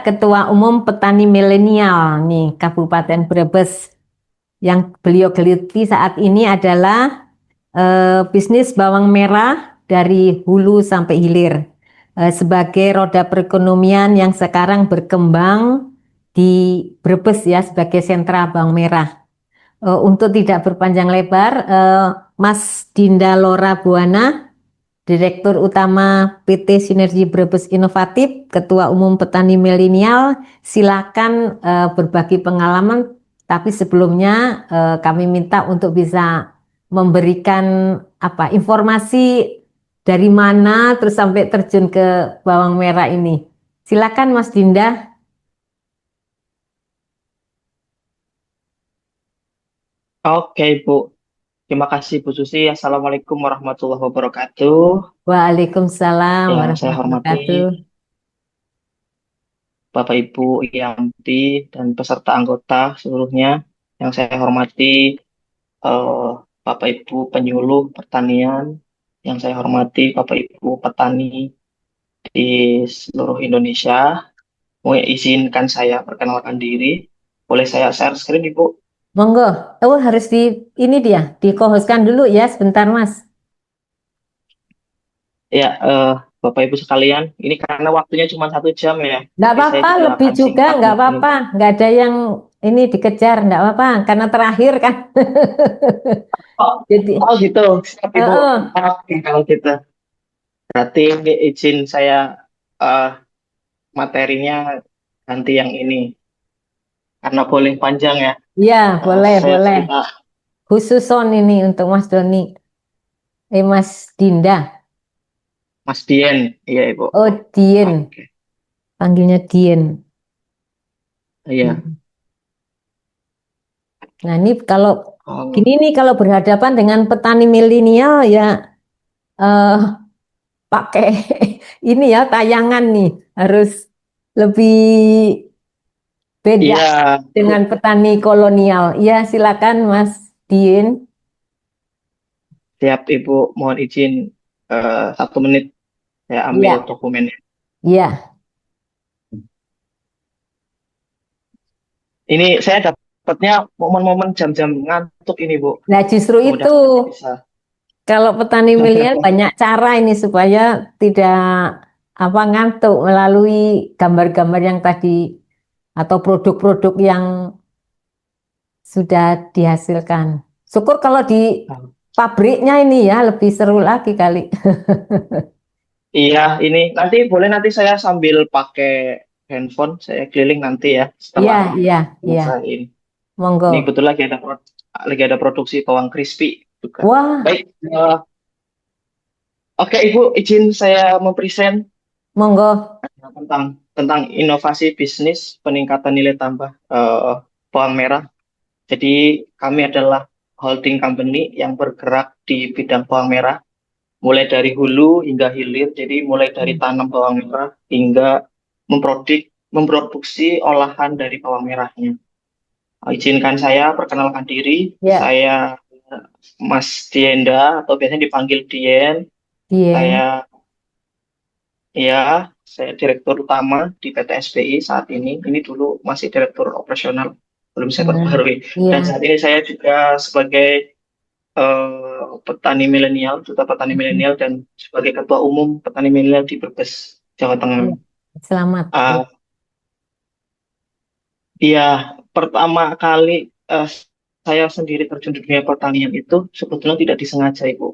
Ketua Umum Petani Milenial nih Kabupaten Brebes. Yang beliau geluti saat ini adalah bisnis bawang merah dari hulu sampai hilir. Sebagai roda perekonomian yang sekarang berkembang di Brebes ya sebagai sentra bawang merah. Untuk tidak berpanjang lebar, Mas Dinda Lora Buana, Direktur Utama PT Sinergi Brebes Inovatif, Ketua Umum Petani Milenial, silakan berbagi pengalaman. Tapi sebelumnya kami minta untuk bisa memberikan informasi dari mana terus sampai terjun ke bawang merah ini. Silakan Mas Dinda. Oke, Bu. Terima kasih, Bu Susi. Assalamualaikum warahmatullahi wabarakatuh. Waalaikumsalam Yang saya warahmatullahi hormati wabarakatuh. Bapak Ibu Yanti dan peserta anggota seluruhnya. Yang saya hormati eh, Bapak Ibu penyuluh pertanian. Yang saya hormati Bapak Ibu petani di seluruh Indonesia. Mau izinkan saya perkenalkan diri. Boleh saya share screen, Ibu? Monggo. Oh, harus ini dia, dikohoskan dulu ya sebentar, Mas. Ya, Bapak Ibu sekalian, ini karena waktunya cuma 1 jam ya, Nggak jadi saya apa-apa, juga lebih akan juga, singkat nggak mungkin. apa-apa. Nggak ada yang ini dikejar, nggak apa-apa. Karena terakhir kan. Oh, Jadi, oh gitu, siap Ibu. oh, Oke, kalau gitu. Berarti izin saya eh, materinya ganti yang ini, karena boleh panjang ya. ya boleh, Saya boleh. cerita Khusus on ini untuk Mas Doni. Mas Dinda. Mas Dien, iya Ibu. Oh, Dien. Oke, Panggilnya Dien. iya. Nah, ini kalau Oh, gini nih, kalau berhadapan dengan petani milenial ya eh, pakai ini ya tayangan nih harus lebih beda iya, dengan petani kolonial. Ya, silakan Mas Dien. siap Ibu. Mohon izin 1 menit saya ambil Iya, dokumennya. iya. Ini saya dapatnya momen-momen jam-jam ngantuk ini, Bu. Nah, justru itu Mudah-mudahan bisa. kalau petani milenial banyak cara ini supaya tidak ngantuk melalui gambar-gambar yang tadi atau produk-produk yang sudah dihasilkan. Syukur kalau di pabriknya ini ya lebih seru lagi kali. Iya, ini nanti saya sambil pakai handphone, saya keliling nanti ya Iya, setelah iya, iya. selesai ini. Monggo. Ini betul lagi ada produksi bawang crispy juga. Wah, Baik, oke Ibu, izin saya mempresent monggo. tentang tentang inovasi bisnis peningkatan nilai tambah bawang merah. Jadi kami adalah holding company yang bergerak di bidang bawang merah, mulai dari hulu hingga hilir. Jadi mulai dari tanam bawang merah hingga memproduksi olahan dari bawang merahnya. Izinkan saya perkenalkan diri. Ya, Saya Mas Dienda atau biasanya dipanggil Dien. Dien. Saya ya, saya Direktur Utama di PT SBI saat ini. Ini dulu masih Direktur Operasional, belum saya Nah, perbarui. Dan iya. saat ini saya juga sebagai petani milenial, duta petani milenial dan sebagai ketua umum petani milenial di Brebes, Jawa Tengah. Iya. Selamat. Ya. Ah, Iya, pertama kali eh, saya sendiri terjun di dunia pertanian itu sebetulnya tidak disengaja, Ibu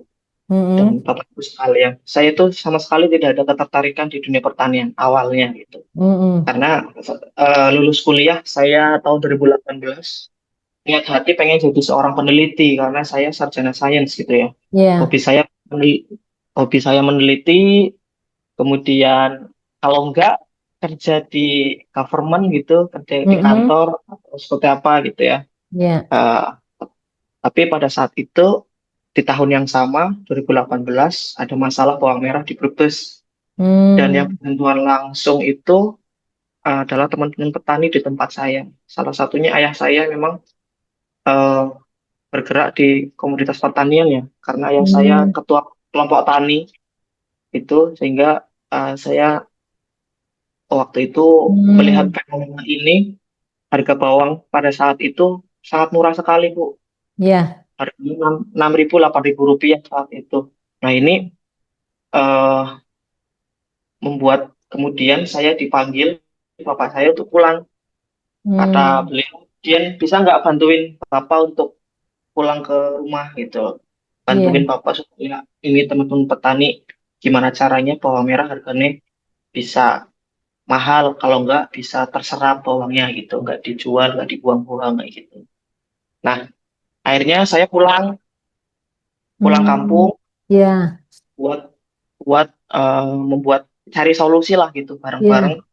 dan Mm-mm. Bapak Ibu sekalian. Saya itu sama sekali tidak ada ketertarikan di dunia pertanian awalnya gitu. Mm-mm. Karena lulus kuliah saya tahun 2018, niat hati pengen jadi seorang peneliti karena saya sarjana sains gitu ya. Iya. Hobi saya menel- hobi saya meneliti, kemudian kalau enggak kerja di government gitu, kerja di Mm-mm. kantor atau seperti apa gitu ya. Iya. Eh, tapi pada saat itu di tahun yang sama 2018 ada masalah bawang merah di Brebes, dan yang Hmm. bersentuhan langsung itu adalah teman-teman petani di tempat saya. Salah satunya ayah saya memang eh, bergerak di komoditas pertanian ya, karena ayah saya Hmm. ketua kelompok tani itu, sehingga saya Waktu itu melihat Hmm. fenomena ini, harga bawang pada saat itu sangat murah sekali, Bu. Ya. Harganya 6.000, 8.000 rupiah saat itu. Nah, ini eh, membuat kemudian saya dipanggil bapak saya untuk pulang. Kata Hmm. beliau, Dian bisa nggak bantuin bapak untuk pulang ke rumah gitu. Bantuin Iya. bapak supaya ini teman-teman petani gimana caranya bawang merah harganya bisa mahal, kalau nggak bisa terserap bawangnya gitu, nggak dijual, nggak dibuang-buang kayak gitu. Nah, akhirnya saya pulang pulang Hmm. kampung Ya. buat buat membuat cari solusi lah gitu bareng-bareng. Ya.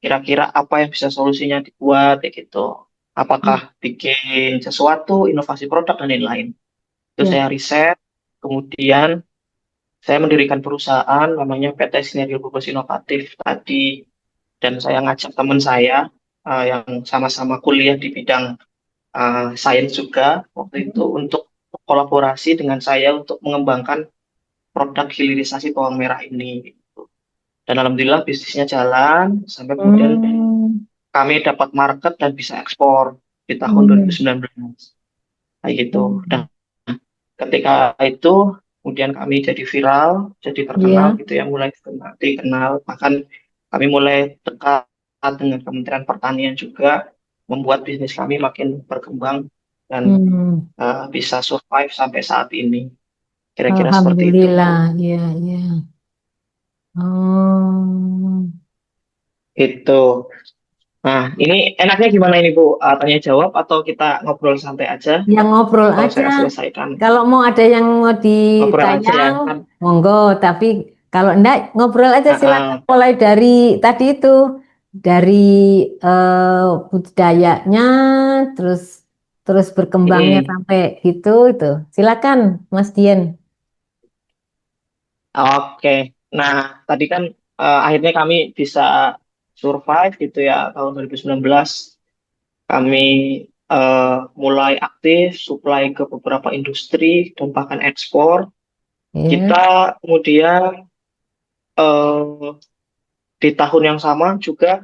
Kira-kira apa yang bisa solusinya dibuat kayak gitu. Apakah bikin sesuatu, inovasi produk dan lain-lain. Itu Ya. saya riset, kemudian saya mendirikan perusahaan namanya PT Sinergi Bubes Inovatif tadi, dan saya ngajak teman saya yang sama-sama kuliah di bidang sains juga waktu itu untuk kolaborasi dengan saya untuk mengembangkan produk hilirisasi bawang merah ini. Dan alhamdulillah bisnisnya jalan sampai kemudian Hmm. kami dapat market dan bisa ekspor di tahun Hmm. 2019 kayak gitu. Dan Hmm. ketika itu kemudian kami jadi viral, jadi terkenal Ya. gitu ya, mulai dikenal, bahkan kami mulai dekat dengan Kementerian Pertanian juga, membuat bisnis kami makin berkembang dan Hmm. bisa survive sampai saat ini. Kira-kira seperti itu, Alhamdulillah. Bu. Ya. Ya. Oh. Itu. Nah, ini enaknya gimana ini, Bu? Tanya jawab atau kita ngobrol santai aja? Yang ngobrol Atau aja. saya selesaikan? Kalau mau ada yang mau Ngobrol aja ya. ditanya, Kan, monggo. Tapi kalau enggak, ngobrol aja silakan. uh, Mulai dari tadi itu, dari budidayanya, terus terus berkembangnya sampai itu. Silakan, Mas Dian. oke. Nah, tadi kan akhirnya kami bisa survive gitu ya tahun 2019. Kami mulai aktif supply ke beberapa industri dan bahkan ekspor. Ya, Kita kemudian eh, di tahun yang sama juga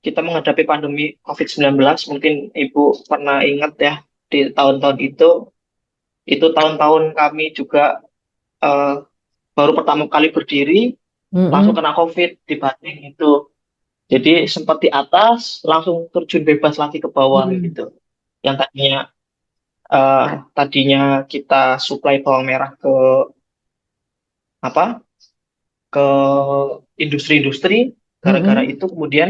kita menghadapi pandemi COVID-19. Mungkin Ibu pernah ingat ya, di tahun-tahun itu tahun-tahun kami juga eh, baru pertama kali berdiri, langsung mm-mm. kena COVID di Banting itu. Jadi sempat di atas, langsung terjun bebas lagi ke bawah Hmm. gitu. Yang tadinya kita supply bawang merah ke apa? Ke industri-industri. Gara-gara Mm-mm. itu kemudian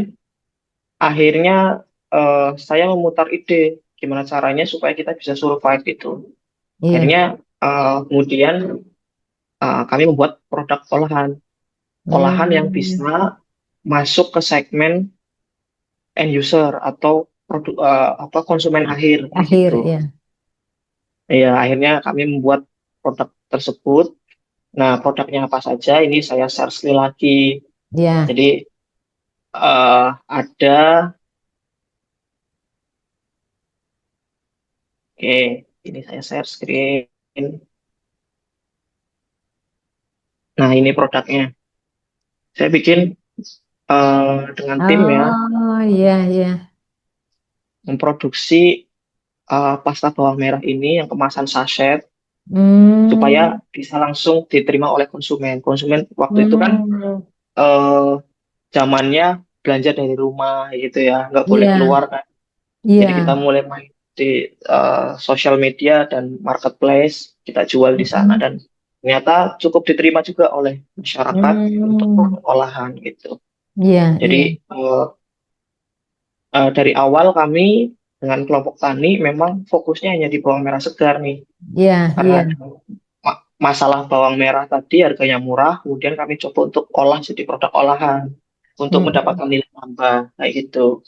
akhirnya saya memutar ide gimana caranya supaya kita bisa survive itu. Iya. Akhirnya kemudian kami membuat produk olahan, olahan yang Hmm. bisa masuk ke segmen end user atau produk apa konsumen akhir kayak Akhir gitu. ya. Ya, akhirnya kami membuat produk tersebut. Nah, produknya apa saja? Ini saya share sekali lagi. Ya. Jadi ada, oke, ini saya share screen. Nah, ini produknya. Saya bikin dengan tim ya, Oh, iya, iya. memproduksi pasta bawang merah ini yang kemasan sachet supaya Hmm. bisa langsung diterima oleh konsumen. Konsumen waktu itu kan Hmm. eh, zamannya belanja dari rumah gitu ya, nggak boleh Iya, keluar kan. Jadi kita iya. mulai main di sosial media dan marketplace, kita jual di sana Hmm. dan ternyata cukup diterima juga oleh masyarakat untuk Hmm. produk olahan gitu. Iya, Jadi iya. dari awal kami dengan kelompok tani memang fokusnya hanya di bawang merah segar nih, Iya, karena iya. ada masalah bawang merah tadi harganya murah, kemudian kami coba untuk olah jadi produk olahan untuk Hmm. mendapatkan nilai tambah kayak gitu.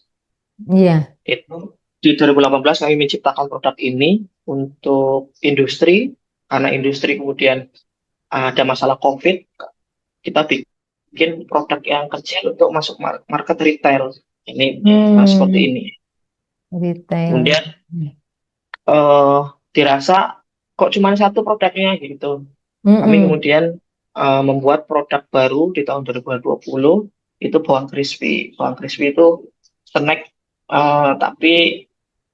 Iya. Itu di 2018 kami menciptakan produk ini untuk industri, karena industri kemudian ada masalah COVID, kita bikin produk yang kecil untuk masuk market retail. Ini seperti Hmm. ini. Retail. Kemudian eh, dirasa kok cuma satu produknya gitu. Kami Hmm. kemudian membuat produk baru di tahun 2020, itu bawang crispy. Bawang crispy itu snack tapi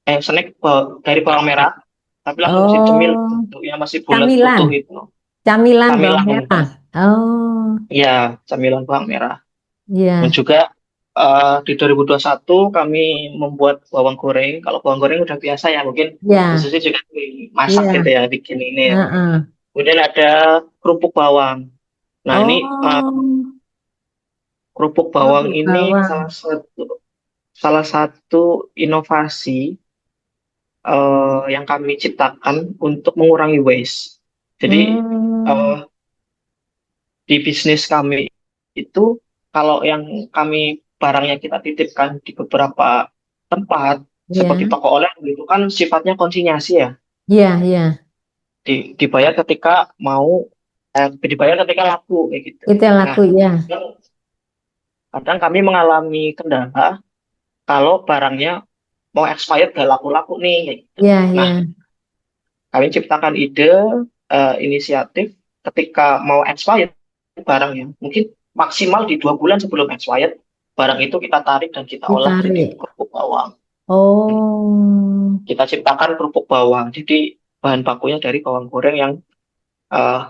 snack dari bawang merah, tapi langsung dicemil, Oh, bentuknya masih bulat camilan, utuh itu. camilan bawang Camilan, merah. Oh, ya camilan bawang merah. Dan iya, juga di 2021 kami membuat bawang goreng. Kalau bawang goreng udah biasa ya, mungkin iya, khususnya juga masak gitu iya. ya, bikin ini ya. Heeh. Kemudian ada kerupuk bawang. Nah ini Oh, kerupuk bawang kerupuk ini bawang. salah satu inovasi yang kami ciptakan untuk mengurangi waste. Jadi Hmm, eh, di bisnis kami itu kalau yang kami barangnya kita titipkan di beberapa tempat seperti iya, toko online itu kan sifatnya konsinyasi ya, iya, iya. dibayar ketika mau dibayar ketika laku kayak gitu. Itu yang Nah, laku ya. kadang kadang kami mengalami kendala kalau barangnya mau expired gak laku-laku nih kayak gitu. Iya, Nah, iya. kami ciptakan ide inisiatif ketika mau expired barangnya, mungkin maksimal di 2 bulan sebelum expired, barang itu kita tarik dan kita olah jadi Ditarik. kerupuk bawang. Oh, Kita ciptakan kerupuk bawang. Jadi bahan bakunya dari bawang goreng yang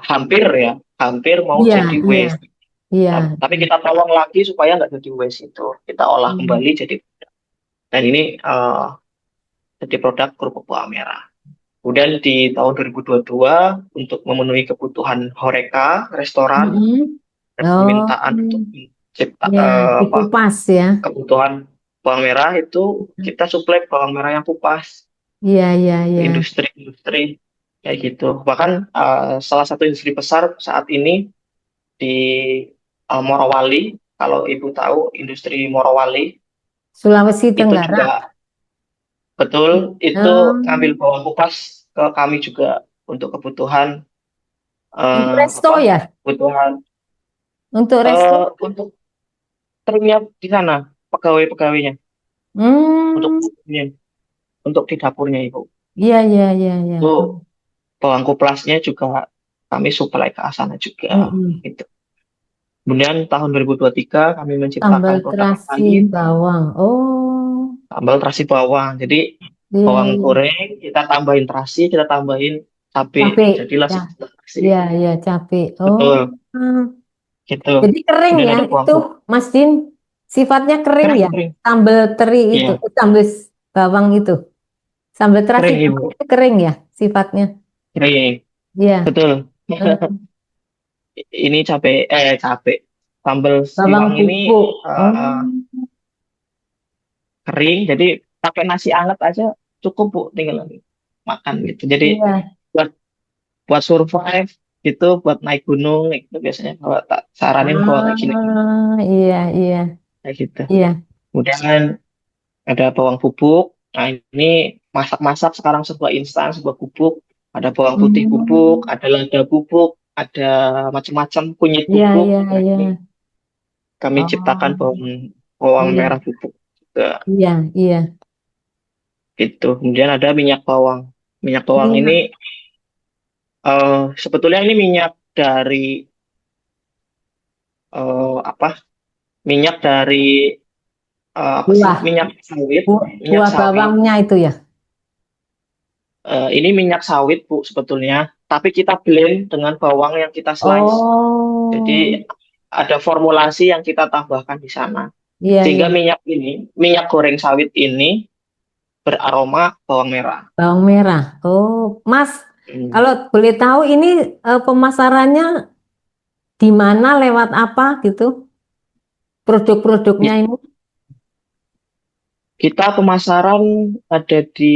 hampir ya, hampir mau iya, jadi iya, waste. iya. Tapi kita tolong lagi supaya nggak jadi waste itu. Kita olah Hmm. kembali jadi, dan ini jadi produk kerupuk bawang merah. Kemudian di tahun 2022 untuk memenuhi kebutuhan Horeca, restoran, Mm-mm. dan permintaan untuk Oh, cipta, ya, dikupas ya. kebutuhan bawang merah itu kita suplai bawang merah yang kupas Iya, iya, ke iya. industri-industri kayak gitu. Bahkan salah satu industri besar saat ini di Morowali, kalau Ibu tahu industri Morowali Sulawesi itu Tenggara. juga betul itu ngambil Hmm. bawang kupas ke kami juga untuk kebutuhan Untuk resto apa? ya? Kebutuhan Untuk resto? untuk truknya di sana, pegawai-pegawainya, untuk Hmm. untuk di dapurnya Ibu. Iya, iya, iya, iya. Itu bawang kuplasnya juga kami suplai ke sana juga. Mm-mm. Gitu. Kemudian tahun 2023 kami Sambal menciptakan produk terasi lain, bawang. Oh, sambal terasi bawang. Jadi iya, bawang iya. goreng kita tambahin terasi, kita tambahin cabai, Cabe. jadilah Ya, sambal terasi. iya, iya, cabe. Oh, Betul, hmm. gitu. Jadi kering Kemudian ya ada bawang itu, putih. Mas Din. Sifatnya kering Kering, ya. kering. Sambal teri itu, Iya, sambal bawang itu. Sambal terasi kering bawang Ibu. itu kering ya sifatnya. Kering. Iya. Betul. Hmm. Ini cabai. Sambal Bawang siwang ini pupuk. Oh, kering, jadi pakai nasi anget aja cukup Bu, tinggal makan gitu. Jadi iya. buat buat survive gitu, buat naik gunung gitu biasanya kalau tak saranin bawa kayak gini Ah, iya, iya, kayak gitu. iya. Kemudian ada bawang bubuk. Nah ini masak-masak sekarang sebuah instan, sebuah bubuk. Ada bawang putih bubuk, Hmm. ada lada bubuk, ada macam-macam kunyit Iya, bubuk. iya, Nah iya. ini kami ciptakan Oh, bawang bawang iya, merah bubuk juga iya, iya. gitu. Kemudian ada minyak bawang. Minyak bawang ini Minyak sebetulnya ini minyak dari apa? Minyak dari apa sih? buah, Minyak sawit. Minyak buah sawit. bawangnya itu ya. Ini minyak sawit Bu sebetulnya, tapi kita blend dengan bawang yang kita slice. Oh, Jadi ada formulasi yang kita tambahkan di sana. iya, iya. Sehingga minyak goreng sawit ini beraroma bawang merah. Bawang merah. Oh, Mas, Hmm. kalau boleh tahu ini pemasarannya di mana, lewat apa gitu? Produk-produknya ini? Kita pemasaran ada di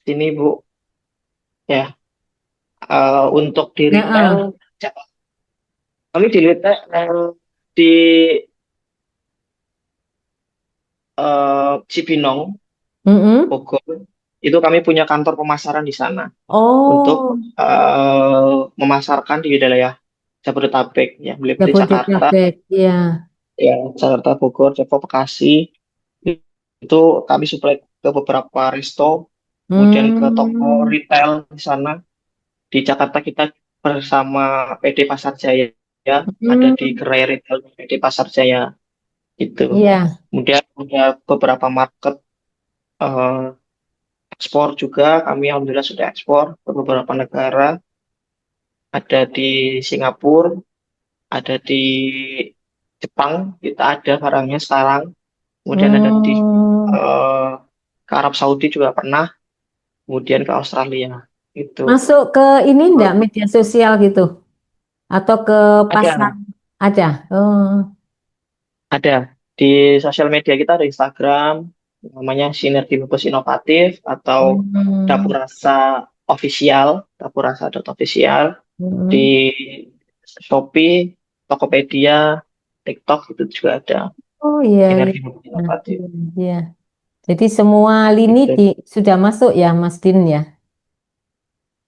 sini Bu, ya. Untuk di retail, Heeh. kami di retail di Cibinong, Mm-mm. Bogor, itu kami punya kantor pemasaran di sana untuk Oh, memasarkan di wilayah Jabodetabek, ya, mulai dari Jakarta, Jabodetabek. Iya. ya, Jakarta, Bogor, Depok, Bekasi, itu kami suplai ke beberapa resto, kemudian ke toko Hmm. retail di sana. Di Jakarta kita bersama PD Pasar Jaya ada di Hmm, gerai retail di Pasar Jaya gitu. iya. Kemudian ada beberapa market eh, ekspor juga, kami alhamdulillah sudah ekspor ke beberapa negara, ada di Singapura, ada di Jepang, kita ada barangnya sekarang, kemudian ada di Hmm, eh, ke Arab Saudi juga pernah, kemudian ke Australia itu. masuk ke ini enggak media sosial gitu atau ke pasar Ada, aja? Oh, ada di sosial media kita ada Instagram, namanya Sinergi Bungkus Inovatif atau hmm, Dapur Rasa Official, Dapur Rasa Official di hmm. Shopee, Tokopedia, TikTok itu juga ada Oh iya, iya. Sinergi Bungkus Nah, Inovatif. iya, iya. Jadi semua lini Gitu. sudah masuk ya, Mas Din ya.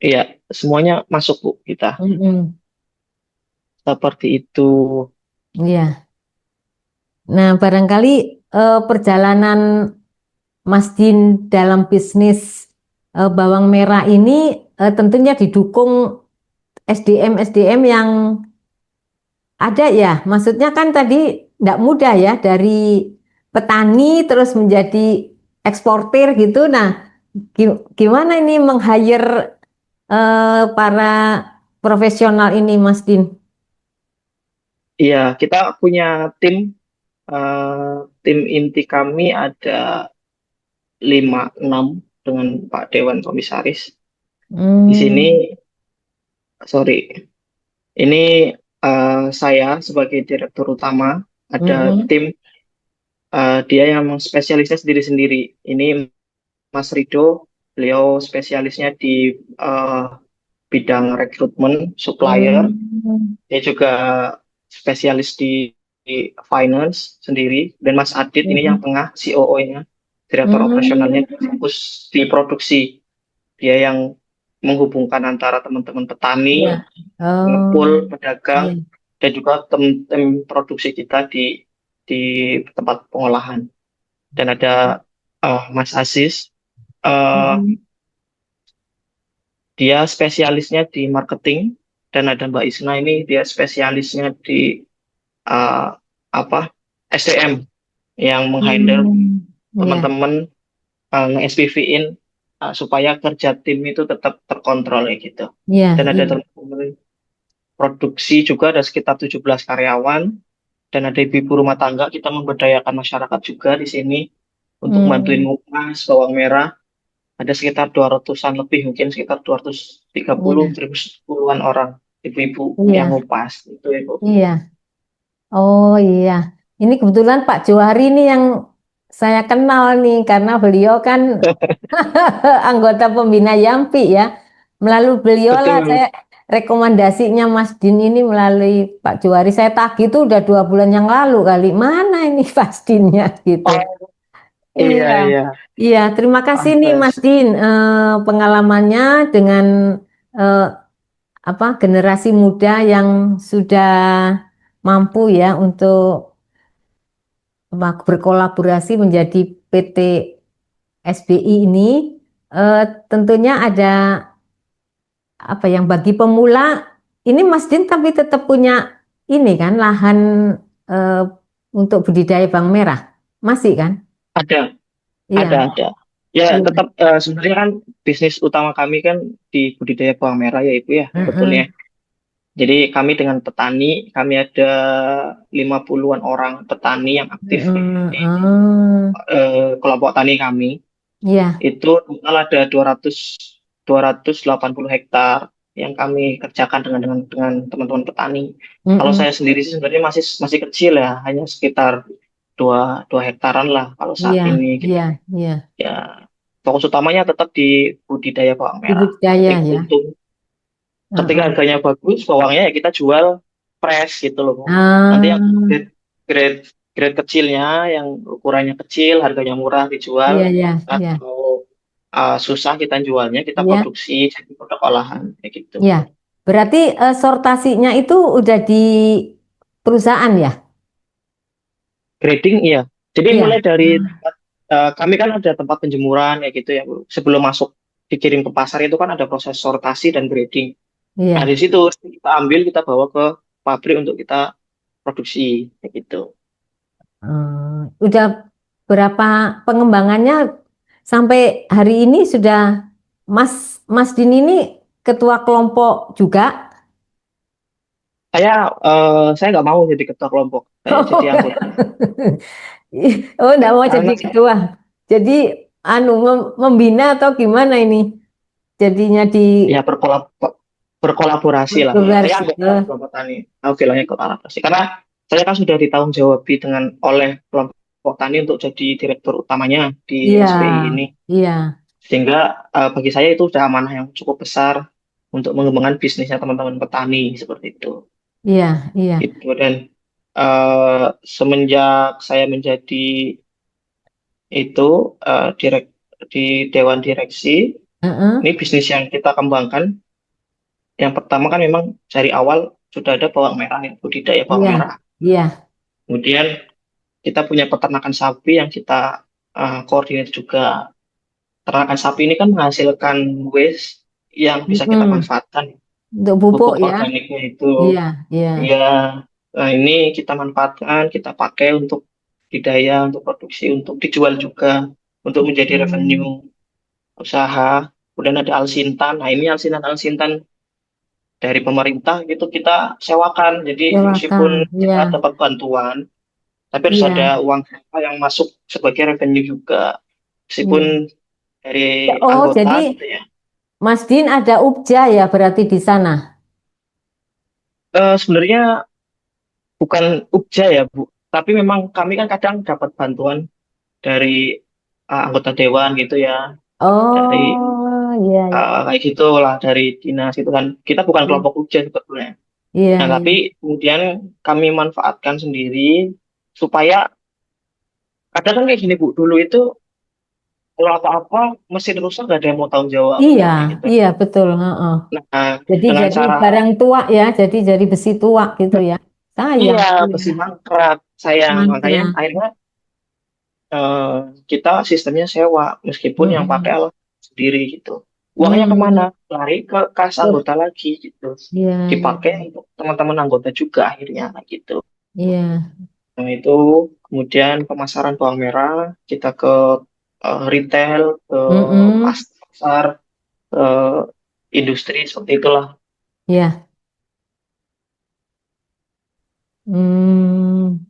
Iya, semuanya masuk Bu kita. Mm-mm. Seperti itu. Iya. Nah, barangkali perjalanan Mas Din dalam bisnis bawang merah ini tentunya didukung SDM-SDM yang ada ya. Maksudnya kan tadi tidak mudah ya dari petani terus menjadi eksportir gitu. Nah, gimana ini meng-hire para profesional ini, Mas Din? Iya, kita punya tim, tim inti kami ada 5 6 dengan Pak Dewan Komisaris. Di sini, Hmm, sorry, ini saya sebagai direktur utama, ada mm-mm, tim, dia yang spesialisnya sendiri-sendiri. Ini Mas Rido, beliau spesialisnya di eh, bidang rekrutmen, supplier. mm, Dia juga spesialis di finance sendiri. Dan Mas Adit ini yang mm-mm, tengah, COO-nya, direktur operasionalnya, mm, fokus di produksi. Dia yang menghubungkan antara teman-teman iya. petani, Oh, ngepul, iya. pedagang, dan juga tim-tim produksi kita di tempat pengolahan. Dan ada Mas Aziz, eh, Mm-mm, dia spesialisnya di marketing, dan ada Mbak Isna ini dia spesialisnya di eh, apa SDM yang menghandle mm, iya, teman-teman, nge-SPV-in supaya kerja tim itu tetap terkontrol ya gitu. iya, Dan ada iya. teman-teman produksi juga ada sekitar 17 karyawan, dan ada ibu-ibu rumah tangga. Kita memberdayakan masyarakat juga di sini untuk bantuin Mm, ngupas bawang merah. Ada sekitar 200-an lebih, mungkin sekitar 230 iya, 1000-an orang ibu-ibu yang iya, ngupas itu ya Bu. iya. Oh iya, ini kebetulan Pak Johari ini yang saya kenal nih karena beliau kan anggota pembina Yampi ya. Melalui beliau lah saya Betul. rekomendasinya Mas Din ini melalui Pak Johari. Saya tagih itu udah 2 bulan yang lalu kali. Mana ini Mas Dinnya gitu. Oh, iya, Iya, iya. iya. Terima kasih nih Mas Pantes. Din pengalamannya dengan eh, apa generasi muda yang sudah mampu ya untuk berkolaborasi menjadi PT SBI ini. Tentunya ada apa yang bagi pemula ini Mas Din tapi tetap punya ini kan lahan eh, untuk budidaya bawang merah masih kan? Ada, Iya, ada. Ya, iya. tetap sebenarnya kan bisnis utama kami kan di budidaya bawang merah ya Ibu ya, sebetulnya. Mm-mm. Jadi kami dengan petani, kami ada 50-an orang petani yang aktif di Mm-mm. Oh, kelompok tani kami. iya. Itu total ada 280 hektar yang kami kerjakan dengan teman-teman petani. Kalau Mm-mm. saya sendiri sih sebenarnya masih masih kecil ya, hanya sekitar dua hektaran lah kalau saat Iya, ini gitu. iya, iya. Ya, fokus utamanya tetap di budidaya bawang Di merah. budidaya Ketika ya. untung, ketika Heeh. harganya bagus, bawangnya ya kita jual fresh gitu loh, Bu. Nanti yang Ah, grade grade grade kecilnya, yang ukurannya kecil, harganya murah dijual. iya, iya, iya, Atau susah kita jualnya, kita iya, produksi jadi produk olahan kayak gitu. iya. Berarti sortasinya itu udah di perusahaan ya? Grading iya. Jadi mulai Iya. dari tempat, kami kan ada tempat penjemuran ya gitu ya, Bu. Sebelum masuk dikirim ke pasar itu kan ada proses sortasi dan grading. Nah, di Iya. situ kita ambil, kita bawa ke pabrik untuk kita produksi kayak gitu. Udah berapa pengembangannya sampai hari ini sudah Mas Din ini ketua kelompok juga? Saya nggak mau jadi ketua kelompok, saya jadi anggota. Oh, enggak mau jadi Karena ketua. Jadi membina atau gimana ini? Jadinya di ya berkolaborasi lah. Saya berkoordinasi. anggota kelompok tani, aku bilangnya kolaborasi. Karena saya kan sudah ditanggung jawabi dengan oleh kelompok tani untuk jadi direktur utamanya di Iya, SPI ini. iya, Sehingga bagi saya itu sudah amanah yang cukup besar untuk mengembangkan bisnisnya teman-teman petani seperti itu. iya, iya. Itu dan semenjak saya menjadi itu di dewan direksi, Heeh. ini bisnis yang kita kembangkan. Yang pertama kan memang dari awal sudah ada bawang merah, ya, budidaya bawang Iya, merah. iya. Kemudian kita punya peternakan sapi yang kita koordinir juga. Peternakan sapi ini kan menghasilkan waste yang bisa kita Mm-mm. manfaatkan. Untuk pupuk Pupuk ya. organiknya itu, Iya, iya, ya, ini kita manfaatkan, kita pakai untuk budidaya, untuk produksi, untuk dijual juga, untuk menjadi Hmm. revenue usaha. Kemudian ada alsintan. Nah, ini alsintan-alsintan dari pemerintah gitu kita sewakan. Jadi Silakan. meskipun Iya, kita dapat bantuan, tapi harus iya, ada uang sewa yang masuk sebagai revenue juga. iya. Meskipun dari Oh, anggota jadi gitu ya. Mas Din ada Ubja ya berarti di sana. Sebenarnya bukan Ukja ya, Bu. Tapi memang kami kan kadang dapat bantuan dari anggota dewan gitu ya, dari Oh, iya, iya. kayak gitu lah, dari dinas itu kan. Kita bukan kelompok Ukja sebetulnya. Iya, Nah, iya. tapi kemudian kami manfaatkan sendiri supaya kadang kan kayak gini Bu, dulu itu kalau apa-apa mesin rusak gak ada yang mau tanggung jawab Iya, kayak gitu. iya betul. Heeh. Nah, Jadi dengan jadi cara barang tua ya, jadi besi tua gitu ya. Sayang, iya iya. besi mangkrak sayang, makanya Mangkrak. akhirnya eh, kita sistemnya sewa meskipun yang pakai Mm-mm. alat sendiri gitu. Uangnya kemana? Hmm, Lari ke kas tuh. anggota lagi gitu. Iya, iya, Dipakai untuk teman-teman anggota juga akhirnya kayak gitu. iya. Nah, itu kemudian pemasaran bawang merah kita ke retail, ke Mm-mm. pasar, ke industri seperti itulah. Iya. Hmm,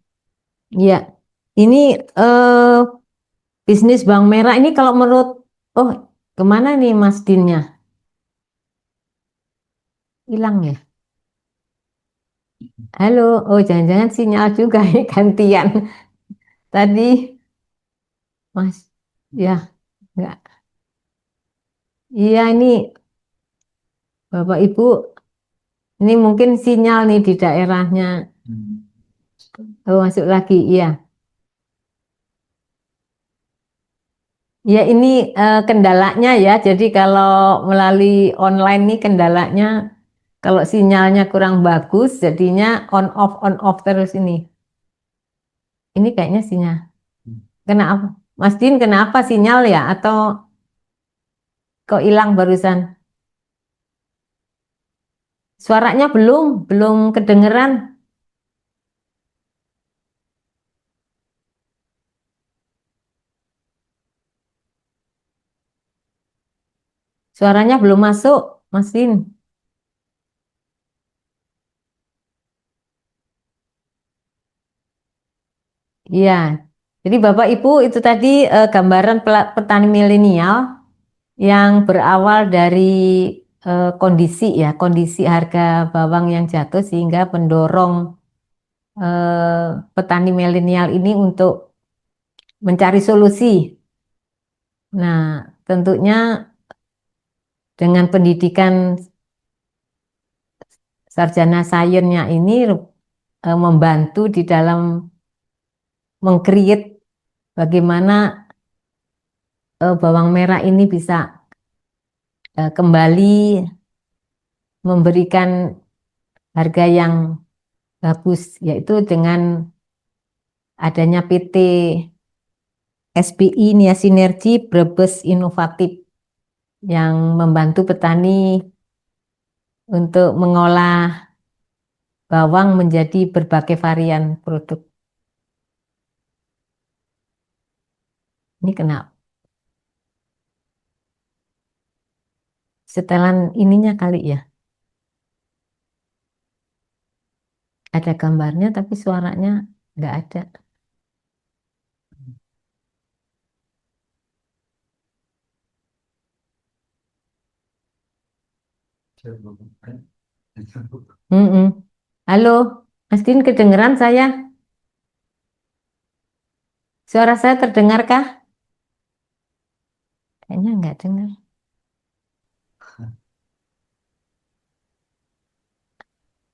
iya. Ini eh, bisnis bawang merah ini kalau menurut, oh kemana nih Mas Dinnya? Hilang ya? Halo, oh jangan-jangan sinyal juga ya gantian. Tadi Mas, ya enggak. Iya ini Bapak Ibu, ini mungkin sinyal nih di daerahnya. Oh masuk lagi, iya. Ya ini kendalanya ya. Jadi kalau melalui online nih kendalanya kalau sinyalnya kurang bagus, jadinya on off terus ini. Ini kayaknya sinyal. Kenapa? Mas Din, kenapa sinyal ya? Atau kok hilang barusan? Suaranya belum kedengeran. Suaranya belum masuk, Mas Din. Iya. Jadi Bapak Ibu itu tadi gambaran petani milenial yang berawal dari kondisi ya, kondisi harga bawang yang jatuh sehingga mendorong petani milenial ini untuk mencari solusi. Nah, tentunya dengan pendidikan sarjana sainsnya ini membantu di dalam mengcreate bagaimana bawang merah ini bisa kembali memberikan harga yang bagus, yaitu dengan adanya PT SBI Nia Sinergi Brebes Inovatif yang membantu petani untuk mengolah bawang menjadi berbagai varian produk. Ini kenapa? Setelan ininya kali ya. Ada gambarnya tapi suaranya nggak ada. Mm-mm. Halo, Mas Din, kedengeran saya? Suara saya terdengarkah? Kayaknya nggak dengar.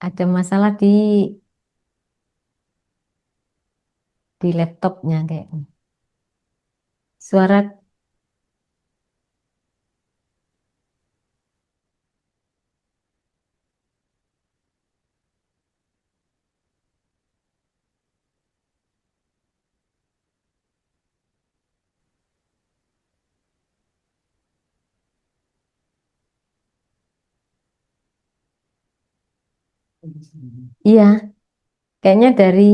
Ada masalah di laptopnya kayaknya. Suara, iya, kayaknya dari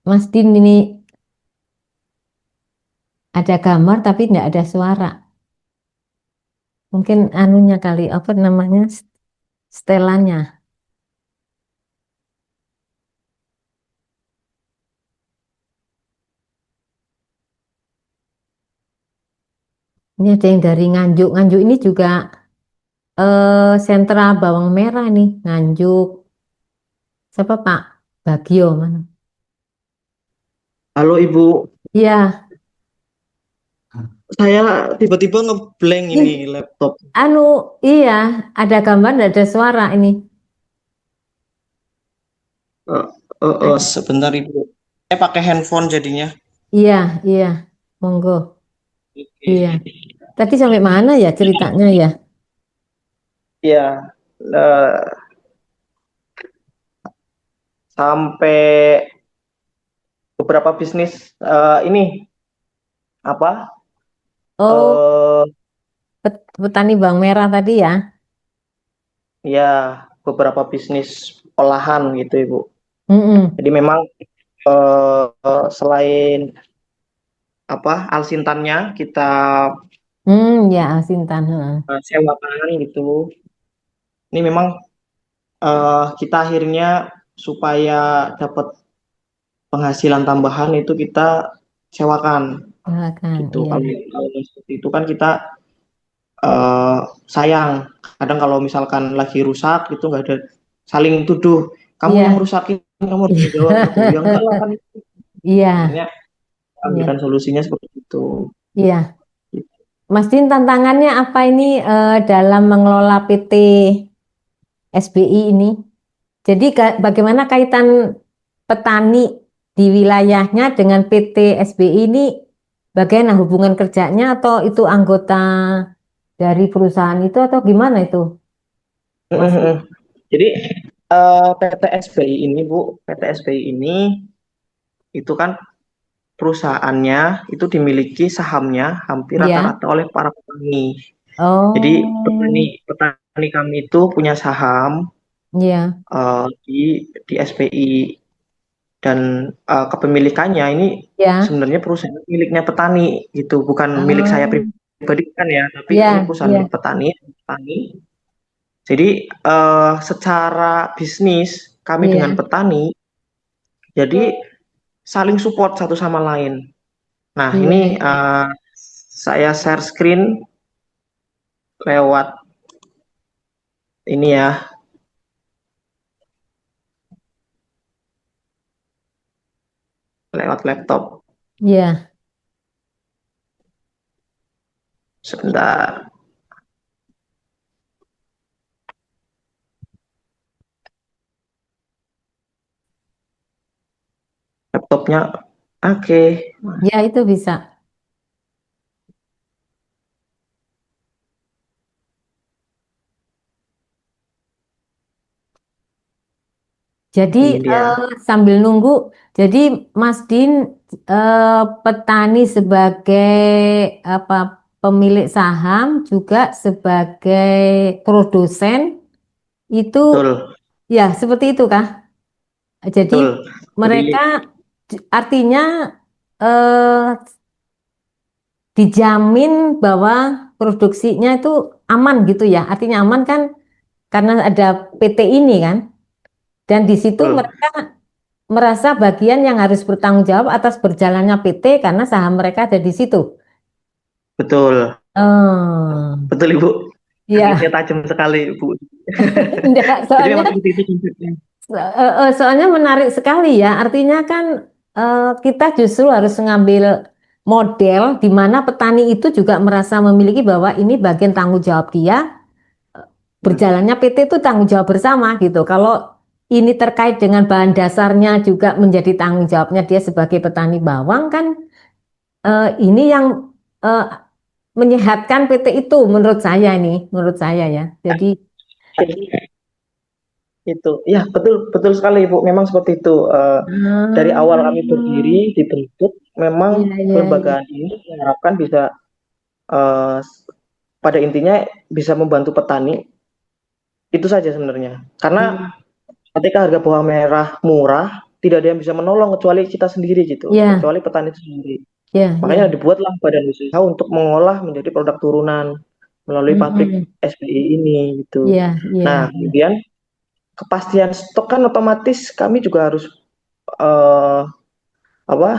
Mas Din ini ada gambar tapi nggak ada suara. Mungkin anunya kali, apa namanya, setelannya. Ini ada yang dari Nganjuk. Nganjuk ini juga sentra bawang merah nih, Nganjuk. Siapa Pak? Bagio mana? Halo Ibu, Iya, saya tiba-tiba ngeblank ih, ini laptop. anu, iya, ada gambar, nggak ada suara ini. Eh, Ada. sebentar Ibu. Saya pakai handphone jadinya. Iya, iya, monggo. Iya. Oke. Tadi sampai mana ya ceritanya ya? Ya, sampai beberapa bisnis ini apa? Oh, eh petani bawang merah tadi ya? ya, beberapa bisnis olahan gitu Ibu. Mm-mm. Jadi memang selain apa alsintannya kita Ya, Sintan. Heeh. sewakan gitu. Ini memang kita akhirnya supaya dapat penghasilan tambahan itu kita sewakan Silakan, gitu. iya. Kalau seperti itu kan kita eh, sayang. Kadang kalau misalkan lagi rusak itu nggak ada saling tuduh. Kamu yang Iya. rusakin, kamu harus jawab gitu. Ya enggak lah kan. Iya, Akhirnya iya, ambilkan solusinya seperti itu. iya. Mas Din, tantangannya apa ini dalam mengelola PT SBI ini? Jadi bagaimana kaitan petani di wilayahnya dengan PT SBI ini? Bagaimana hubungan kerjanya atau itu anggota dari perusahaan itu atau gimana itu, Mas Din? Jadi PT SBI ini Bu, PT SBI ini itu kan perusahaannya itu dimiliki sahamnya hampir Iya. rata-rata oleh para petani. Jadi petani Oh, petani kami itu punya saham iya. di SBI dan kepemilikannya ini Ya. sebenarnya perusahaan miliknya petani gitu, bukan milik saya Oh, pribadi kan ya, tapi ini iya, perusahaan milik iya, petani. Jadi secara bisnis kami dengan iya, petani jadi saling support satu sama lain. Nah, iya, ini iya. saya share screen lewat ini ya, lewat laptop. Iya. Sebentar, laptopnya oke. Ya, itu bisa. Jadi Ini dia. sambil nunggu, jadi Mas Din petani sebagai apa pemilik saham juga sebagai produsen itu Betul. Ya, seperti itu Kak. Jadi Betul. Jadi mereka artinya eh, dijamin bahwa produksinya itu aman gitu ya. Artinya aman kan karena ada PT ini kan. Dan di situ betul, mereka merasa bagian yang harus bertanggung jawab atas berjalannya PT karena saham mereka ada di situ. betul, Oh, betul Ibu. Analisnya ya, tajam sekali Ibu. enggak, Jadi soalnya memang seperti itu konsepnya. soalnya menarik sekali ya. Artinya kan kita justru harus mengambil model di mana petani itu juga merasa memiliki bahwa ini bagian tanggung jawab dia, Hmm. berjalannya PT itu tanggung jawab bersama gitu. Kalau ini terkait dengan bahan dasarnya juga menjadi tanggung jawabnya dia sebagai petani bawang kan ini yang eh, menyehatkan PT itu menurut saya ini, menurut saya ya. Jadi, Itu, ya betul betul sekali Ibu. Memang seperti itu. Dari awal kami berdiri dibentuk, memang iya, iya, iya. kelembagaan ini diharapkan bisa eh, pada intinya bisa membantu petani. Itu saja sebenarnya. Karena Iya, ketika harga bawang merah murah, tidak ada yang bisa menolong kecuali kita sendiri gitu, iya, kecuali petani itu sendiri. iya, Makanya iya. dibuatlah badan usaha untuk mengolah menjadi produk turunan melalui pabrik Mm-mm. SBI ini gitu. Iya, iya, Nah, iya. kemudian kepastian stok kan otomatis kami juga harus eh, apa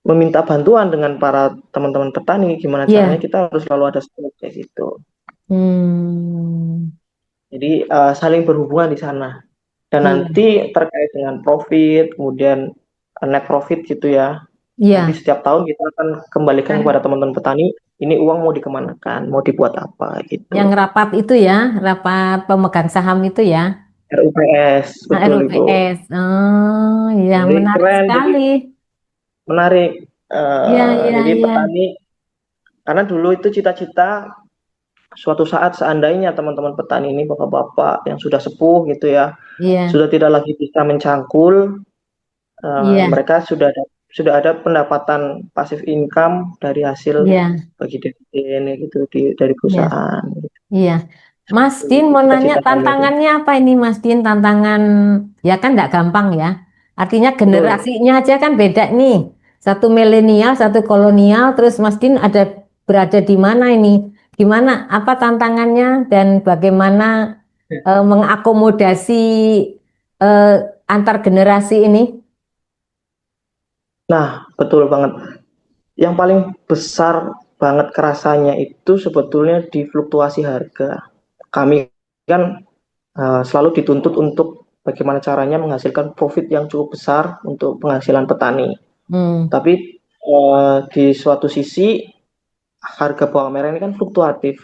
meminta bantuan dengan para teman-teman petani. Gimana caranya Iya. kita harus selalu ada stok kayak gitu. Hmm. Jadi saling berhubungan di sana. Dan Iya, nanti terkait dengan profit, kemudian net profit gitu ya. Nanti iya. setiap tahun kita akan kembalikan Kan kepada teman-teman petani, ini uang mau dikemanakan, mau dibuat apa yang gitu. rapat itu ya, rapat pemegang saham itu ya, RUPS, betul Ibu. RUPS. Oh, iya, Jadi menarik keren, jadi sekali. menarik. Iya, iya, Jadi iya. petani, karena dulu itu cita-cita suatu saat seandainya teman-teman petani ini bapak-bapak yang sudah sepuh gitu ya, Iya, sudah tidak lagi bisa mencangkul, iya, mereka sudah ada pendapatan pasif income dari hasil iya, bagi dividen ya gitu dari iya. perusahaan. Iya, Mas Din Itu mau nanya cita-cita kami itu. tantangannya apa ini Mas Din? Tantangan ya kan enggak gampang ya. Artinya Betul. generasinya aja kan beda nih. Satu milenial, satu kolonial, terus Mas Din ada berada di mana ini? Gimana? Apa tantangannya dan bagaimana mengakomodasi eh, antar generasi ini? Nah, betul banget. Yang paling besar banget kerasanya itu sebetulnya di fluktuasi harga. Kami kan selalu dituntut untuk bagaimana caranya menghasilkan profit yang cukup besar untuk penghasilan petani. Hmm, Tapi di suatu sisi harga bawang merah ini kan fluktuatif.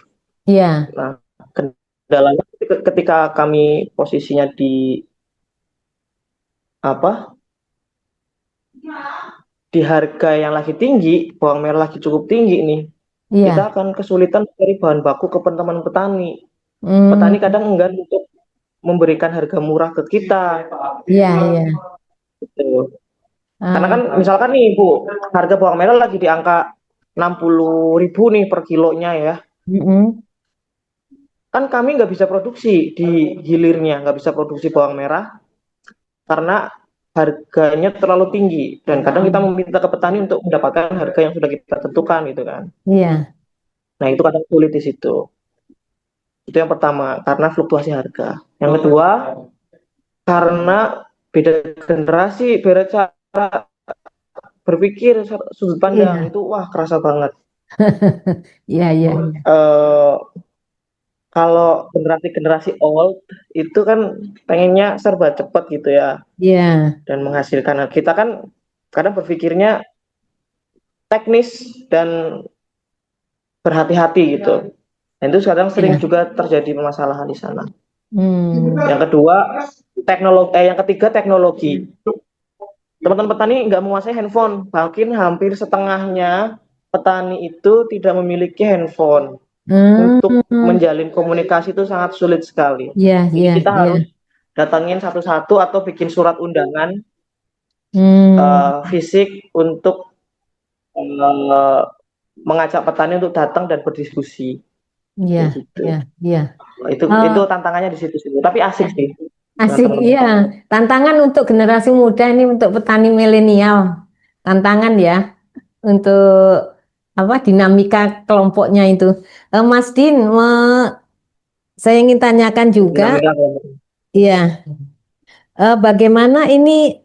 iya, Nah, kendalanya ketika kami posisinya di apa? Di harga yang lagi tinggi, bawang merah lagi cukup tinggi nih. Kita iya, akan kesulitan mencari bahan baku ke teman petani. Petani hmm, kadang enggan untuk memberikan harga murah ke kita. iya, iya. Gitu. Karena kan Ah, misalkan nih Bu, harga bawang merah lagi di angka 60.000 nih per kilonya ya. mm-mm, Kan kami nggak bisa produksi di hilirnya, nggak bisa produksi bawang merah karena harganya terlalu tinggi dan kadang kita mm, meminta ke petani untuk mendapatkan harga yang sudah kita tentukan gitu kan. iya, Nah, itu kadang sulit di situ. Itu yang pertama, karena fluktuasi harga. Yang kedua, karena beda generasi, beda cara berpikir, sudut pandang iya. itu wah kerasa banget. Iya, iya, iya. Eh, Kalau generasi-generasi old itu kan pengennya serba cepat gitu ya Iya, dan menghasilkan. Nah, kita kan kadang berpikirnya teknis dan berhati-hati gitu. Dan itu kadang sering iya. juga terjadi permasalahan di sana. Hmm, Yang kedua, yang ketiga teknologi. Teman-teman petani nggak menguasai handphone, bahkan hampir setengahnya petani itu tidak memiliki handphone. Untuk hmm, menjalin komunikasi itu sangat sulit sekali. iya, Jadi iya, kita iya. harus datangin satu-satu atau bikin surat undangan Hmm, fisik untuk uh, mengajak petani untuk datang dan berdiskusi iya, kayak gitu. iya, iya. Itu Eh, tantangannya di situ sih. Tapi asik sih. Asik, iya. Tantangan untuk generasi muda ini, untuk petani milenial. Tantangan ya, untuk apa dinamika kelompoknya itu. Mas Din, saya ingin tanyakan juga, Dinamika. iya, bagaimana ini,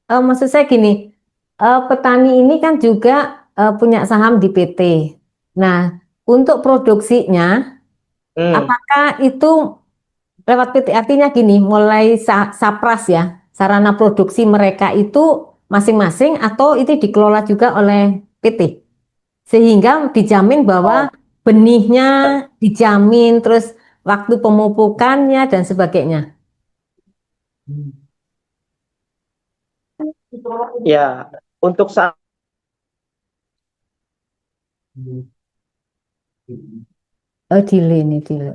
maksud saya gini, petani ini kan juga punya saham di PT. Nah, untuk produksinya, Hmm. apakah itu lewat PT? Artinya gini, mulai sapras ya, sarana produksi mereka itu masing-masing atau itu dikelola juga oleh PT? Sehingga dijamin bahwa Oh, benihnya dijamin, terus waktu pemupukannya dan sebagainya. ya, untuk saat Oh, delay nih, delay.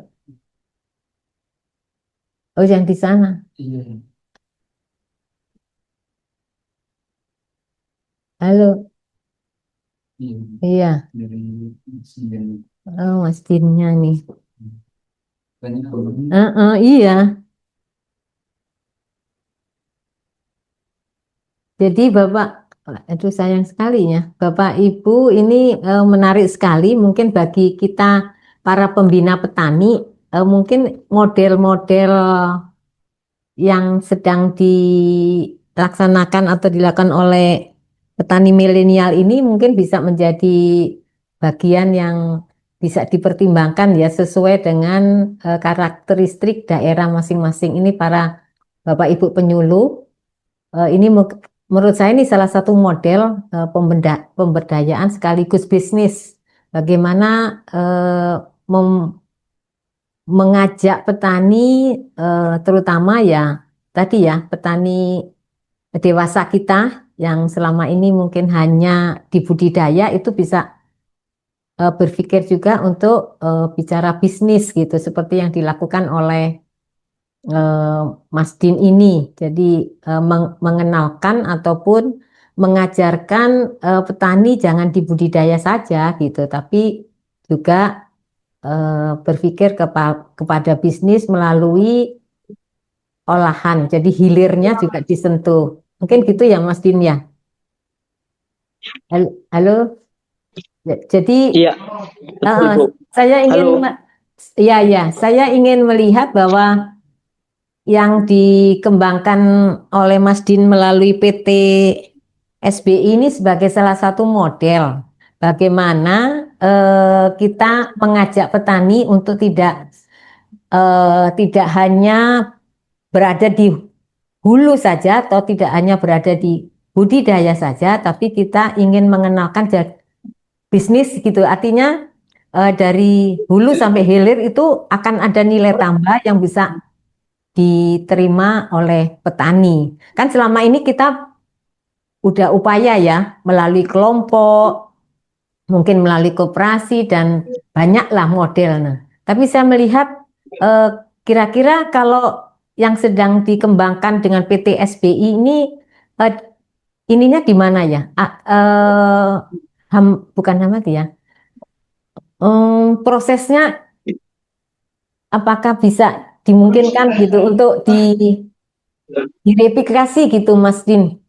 Oh, yang di sana. Halo, iya. Oh, Mas Dinnya nih. Iya. Jadi Bapak, aduh sayang sekali ya, Bapak Ibu ini menarik sekali mungkin bagi kita para pembina petani, mungkin model-model yang sedang dilaksanakan atau dilakukan oleh petani milenial ini mungkin bisa menjadi bagian yang bisa dipertimbangkan ya sesuai dengan karakteristik daerah masing-masing ini para Bapak Ibu penyuluh. Ini menurut saya ini salah satu model pemberdayaan sekaligus bisnis. Bagaimana mengajak petani, terutama ya tadi ya petani dewasa kita yang selama ini mungkin hanya di budidaya itu bisa berpikir juga untuk bicara bisnis gitu seperti yang dilakukan oleh eh, Mas Din ini. Jadi mengenalkan ataupun mengajarkan petani jangan di budidaya saja gitu, tapi juga berpikir kepada bisnis melalui olahan. Jadi hilirnya juga disentuh. Mungkin gitu ya Mas Din ya. Halo, halo. Jadi iya, betul, eh, Bu. saya ingin, Halo. ya ya, saya ingin melihat bahwa yang dikembangkan oleh Mas Din melalui PT SBI ini sebagai salah satu model bagaimana kita mengajak petani untuk tidak hanya berada di hulu saja atau tidak hanya berada di budidaya saja, tapi kita ingin mengenalkan bisnis gitu. Artinya dari hulu sampai hilir itu akan ada nilai tambah yang bisa diterima oleh petani. Kan selama ini kita udah upaya ya melalui kelompok, mungkin melalui koperasi dan banyaklah model. Nah, tapi saya melihat eh, kira-kira kalau yang sedang dikembangkan dengan PT SBI ini eh, ininya di mana ya? Bukan nama dia. Prosesnya apakah bisa dimungkinkan gitu untuk direplikasi gitu Mas Din?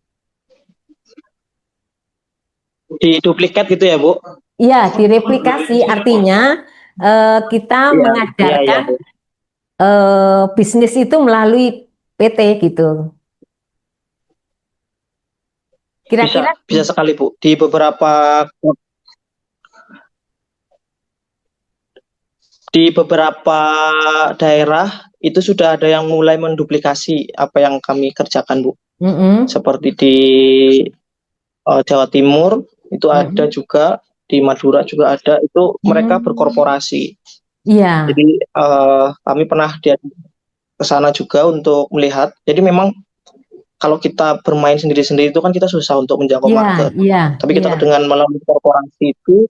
Di duplikat gitu ya, Bu? Iya, direplikasi artinya kita Iya, iya, iya, mengajarkan Bu. bisnis itu melalui PT gitu. Bisa, Kira-kira, bisa sekali, Bu. Di beberapa daerah itu sudah ada yang mulai menduplikasi apa yang kami kerjakan, Bu. mm-mm, Seperti di Jawa Timur itu ada mm-mm, juga, di Madura juga ada. Itu mereka mm, berkorporasi. iya, Jadi kami pernah ke sana juga untuk melihat. Jadi memang kalau kita bermain sendiri-sendiri itu kan kita susah untuk menjangkau iya, market. iya, Tapi iya, kita dengan melalui korporasi itu,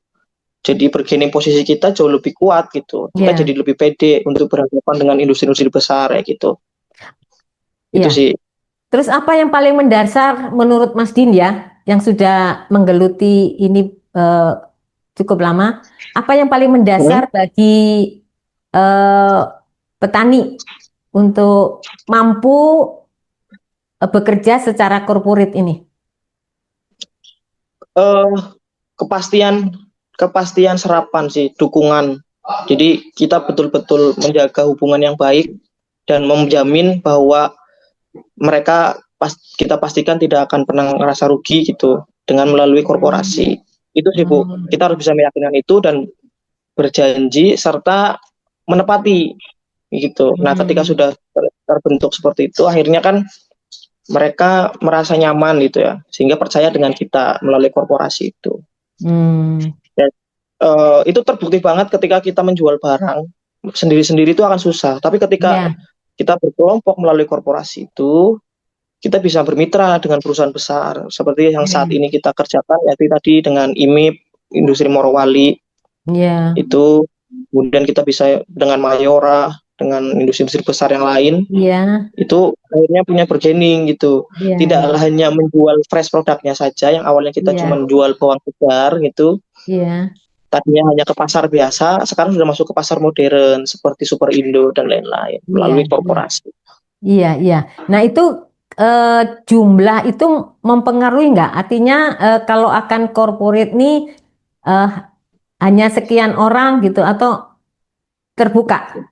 jadi bargaining posisi kita jauh lebih kuat gitu. Kita iya, jadi lebih pede untuk berhadapan dengan industri-industri besar ya gitu. Itu iya. sih. Terus apa yang paling mendasar menurut Mas Din ya, yang sudah menggeluti ini eh, cukup lama, apa yang paling mendasar Hmm? bagi petani? untuk mampu bekerja secara corporate ini? Eh, kepastian kepastian serapan sih, dukungan. Jadi kita betul-betul menjaga hubungan yang baik dan menjamin bahwa mereka kita pastikan tidak akan pernah merasa rugi gitu dengan melalui korporasi. Itu sih Bu, kita harus bisa meyakinkan itu dan berjanji serta menepati gitu. Nah, ketika sudah terbentuk seperti itu, akhirnya kan mereka merasa nyaman gitu ya, sehingga percaya dengan kita melalui korporasi itu. Dan itu terbukti banget ketika kita menjual barang sendiri-sendiri itu akan susah. Tapi ketika kita berkelompok melalui korporasi itu, kita bisa bermitra dengan perusahaan besar seperti yang saat ini kita kerjakan, yaitu tadi dengan IMIP, Industri Morowali. Itu kemudian kita bisa dengan Mayora, dengan industri-industri besar yang lain. Itu akhirnya punya bargaining gitu. Tidak hanya menjual fresh produknya saja yang awalnya kita cuma jual bawang segar gitu. Tadinya hanya ke pasar biasa, sekarang sudah masuk ke pasar modern seperti Superindo dan lain-lain melalui korporasi. Iya. Nah itu jumlah itu mempengaruhi nggak? Artinya kalau akan corporate nih hanya sekian orang gitu atau terbuka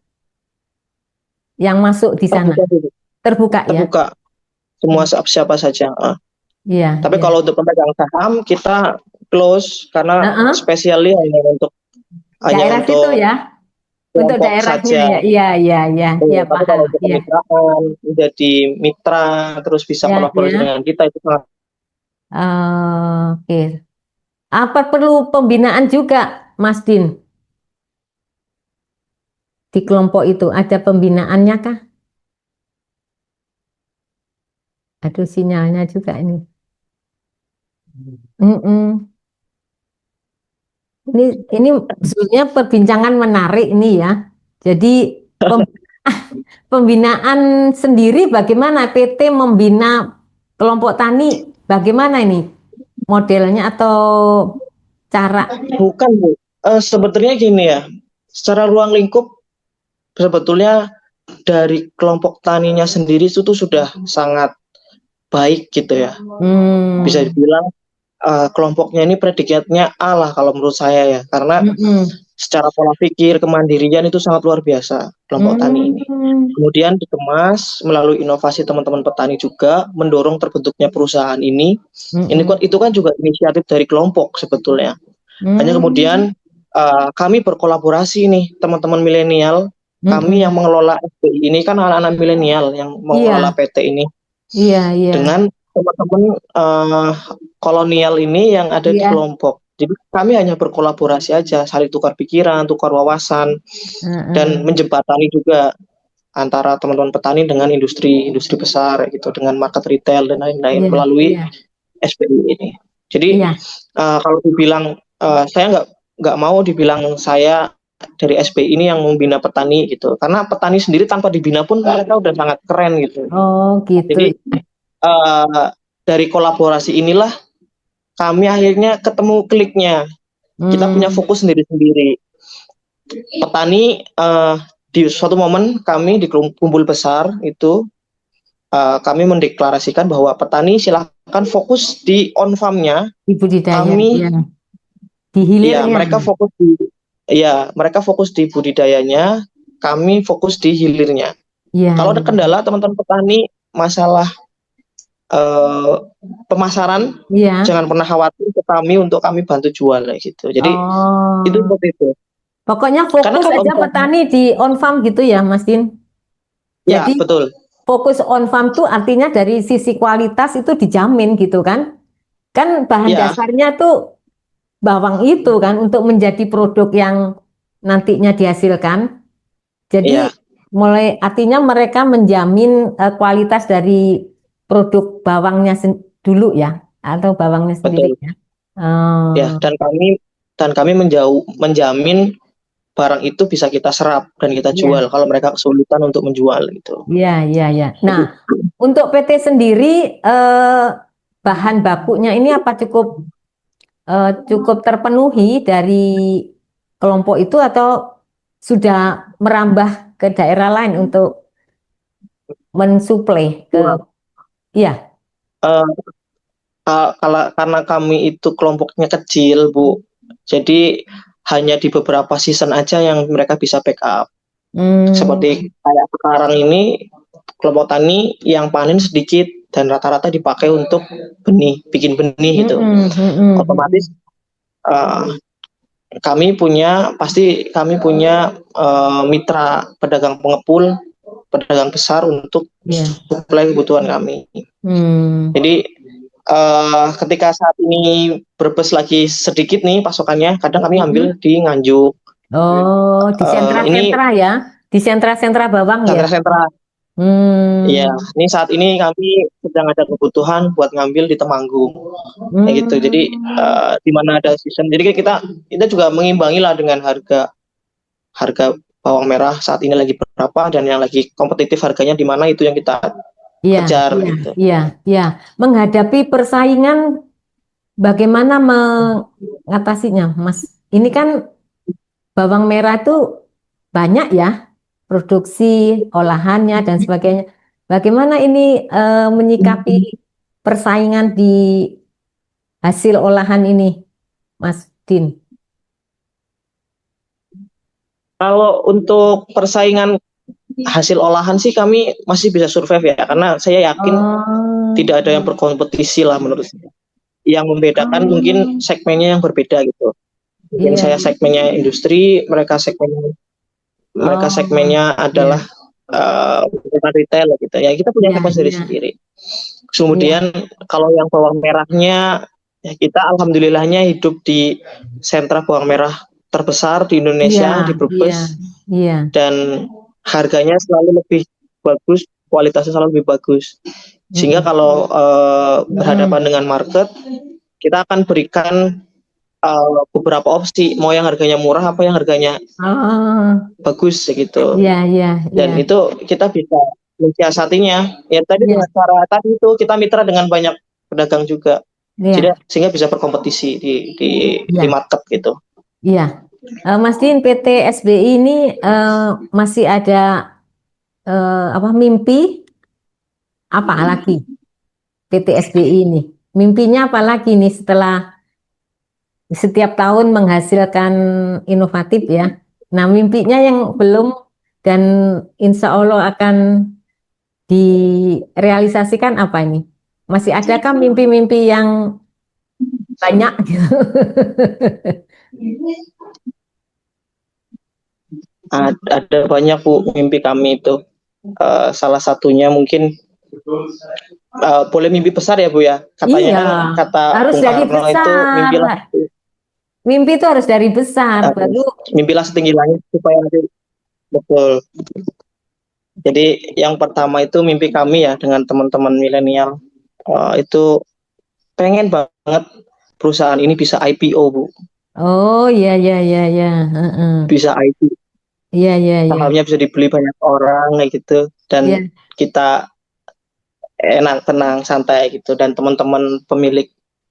yang masuk di sana? Terbuka ya? Terbuka, semua siapa saja. Tapi Iya. kalau untuk pemegang saham kita close karena spesialnya hanya untuk daerah situ ya? Untuk kelompok daerahnya saja. ya? Iya, Tapi kalau untuk kemitraan, menjadi mitra, terus bisa kolaborasi dengan kita itu sangat. Oke. Apa perlu pembinaan juga, Mas Din? Di kelompok itu ada pembinaannya kah? Aduh sinyalnya juga ini. Ini sebetulnya perbincangan menarik ini ya. Jadi pembinaan sendiri bagaimana PT membina kelompok tani? Bagaimana ini modelnya atau cara? Bukan Bu, sebetulnya gini ya, secara ruang lingkup sebetulnya dari kelompok taninya sendiri itu tuh sudah sangat baik gitu ya. Bisa dibilang kelompoknya ini predikatnya A lah kalau menurut saya ya, karena secara pola pikir kemandirian itu sangat luar biasa kelompok tani ini. Kemudian dikemas melalui inovasi teman-teman petani juga mendorong terbentuknya perusahaan ini. Itu kan juga inisiatif dari kelompok sebetulnya. Hanya kemudian kami berkolaborasi nih teman-teman milenial. Kami yang mengelola SBI ini kan anak-anak milenial yang mengelola PT ini. Dengan teman-teman kolonial ini yang ada di kelompok. Jadi kami hanya berkolaborasi aja, saling tukar pikiran, tukar wawasan, dan menjembatani juga antara teman-teman petani dengan industri besar gitu, dengan market retail dan lain-lain melalui SBI ini. Jadi kalau dibilang saya nggak mau dibilang saya dari SBI ini yang membina petani gitu, karena petani sendiri tanpa dibina pun mereka udah sangat keren gitu. Oh gitu. Jadi dari kolaborasi inilah kami akhirnya ketemu kliknya. Kita punya fokus sendiri-sendiri. Petani di suatu momen kami di kumpul besar itu kami mendeklarasikan bahwa petani silahkan fokus di on farm-nya. Di budidaya. Kami di hilirnya. Mereka fokus di budidayanya, kami fokus di hilirnya. Kalau ada kendala teman-teman petani masalah pemasaran, jangan pernah khawatir ke kami untuk kami bantu jual gitu. Jadi itu seperti itu. Pokoknya fokus aja petani di on farm gitu ya, Mas Din. Ya, jadi betul. Fokus on farm tuh artinya dari sisi kualitas itu dijamin gitu kan? Kan bahan dasarnya tuh bawang itu kan untuk menjadi produk yang nantinya dihasilkan. Jadi artinya mereka menjamin kualitas dari produk bawangnya dulu ya, atau bawangnya sendiri ya. Ya, dan kami menjamin barang itu bisa kita serap dan kita jual kalau mereka kesulitan untuk menjual gitu. Iya. Nah, untuk PT sendiri bahan bakunya ini apa cukup terpenuhi dari kelompok itu atau sudah merambah ke daerah lain untuk mensuplai ke, kurang. iya. Eh, kalau karena kami itu kelompoknya kecil, Bu. Jadi hanya di beberapa season aja yang mereka bisa backup. Seperti kayak sekarang ini kelompok tani yang panen sedikit dan rata-rata dipakai untuk benih, bikin benih gitu. Otomatis eh, kami punya mitra pedagang pengepul, pedagang besar untuk Iya. suplai kebutuhan kami. Hmm. Jadi ketika saat ini Brebes lagi sedikit nih pasokannya, kadang kami ambil di Nganjuk. Oh, di Ini sentra-sentra ya, di sentra-sentra bawang ya. sentra-sentra. Iya, Hmm. ini saat ini kami sedang ada kebutuhan buat ngambil di Temanggung, kayak gitu. Jadi Hmm. di mana ada season, jadi kita juga mengimbangi lah dengan harga harga bawang merah saat ini lagi berapa dan yang lagi kompetitif harganya di mana, itu yang kita Iya, kejar iya, gitu. iya, iya. Menghadapi persaingan, bagaimana mengatasinya, Mas? Ini kan bawang merah itu banyak ya, produksi, olahannya dan sebagainya. Bagaimana ini menyikapi persaingan di hasil olahan ini, Mas Din? Kalau untuk persaingan hasil olahan sih kami masih bisa survive ya, karena saya yakin Oh, tidak ada yang berkompetisi lah menurut saya. Yang membedakan mungkin segmennya yang berbeda gitu. Mungkin iya. saya segmennya industri, mereka segmennya Iya, adalah retail gitu ya. Kita punya iya, kapasitas iya, sendiri. iya. Kemudian kalau yang bawang merahnya, ya kita alhamdulillahnya hidup di sentra bawang merah terbesar di Iya, Indonesia, di iya, Brebes, iya, dan harganya selalu lebih bagus, kualitasnya selalu lebih bagus. Sehingga mm-mm, kalau berhadapan dengan market, kita akan berikan beberapa opsi, mau yang harganya murah apa yang harganya oh, bagus gitu. iya, iya, iya, Dan itu kita bisa mensiasatinya. Ya tadi iya, dengan cara tadi itu kita mitra dengan banyak pedagang juga. Jadi iya, sehingga bisa berkompetisi di iya, market gitu. iya. Mas Din, PT SBI ini masih ada apa mimpi apa lagi PT SBI ini? Mimpinya apa lagi nih setelah setiap tahun menghasilkan inovatif ya? Nah, mimpinya yang belum dan insya Allah akan direalisasikan apa ini? Masih adakah mimpi-mimpi yang banyak gitu? Ada banyak Bu mimpi kami itu. Salah satunya mungkin boleh mimpi besar ya Bu ya. Katanya Iya, kan kata harus Bung dari Karno itu besar. mimpilah Mimpi itu harus dari besar, uh, baru mimpilah setinggi langit supaya nanti betul. Jadi yang pertama itu mimpi kami ya dengan teman-teman milenial, itu pengen banget perusahaan ini bisa IPO Bu, oh iya iya iya iya, heeh. bisa IPO, Iya iya iya sahamnya bisa dibeli banyak orang kayak gitu, dan iya. kita enak tenang santai gitu, dan teman-teman pemilik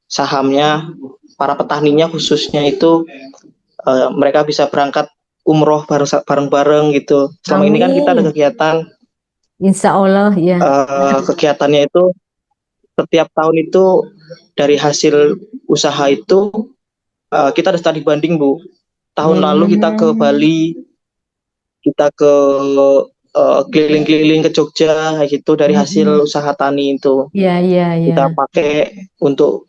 sahamnya, para petaninya khususnya itu mereka bisa berangkat umroh bareng-bareng gitu. Selama ini kan kita ada Amin. Insya Allah ya. kegiatannya itu setiap tahun itu dari hasil usaha itu kita ada studi banding Bu. Tahun lalu kita ke Hmm. Bali, kita ke keliling-keliling ke Jogja kayak gitu, dari hasil Mm-mm. usaha tani itu Iya iya iya. kita pakai untuk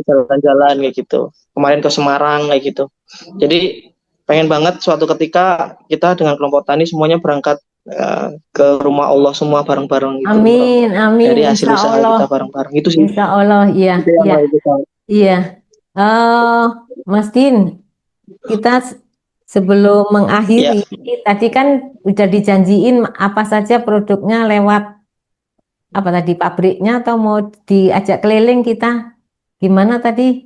jalan-jalan kayak gitu. Kemarin ke Semarang kayak gitu. Jadi pengen banget suatu ketika kita dengan kelompok tani semuanya berangkat ke rumah Allah semua bareng-bareng gitu, umroh. Amin amin. Dari hasil Insya usaha Allah. kita bareng-bareng itu sih. Insya Allah iya Itu yang iya paling kita. iya. Eh, Mas Din, kita sebelum mengakhiri, Ya, tadi kan udah dijanjiin apa saja produknya lewat apa tadi pabriknya atau mau diajak keliling kita? Gimana tadi?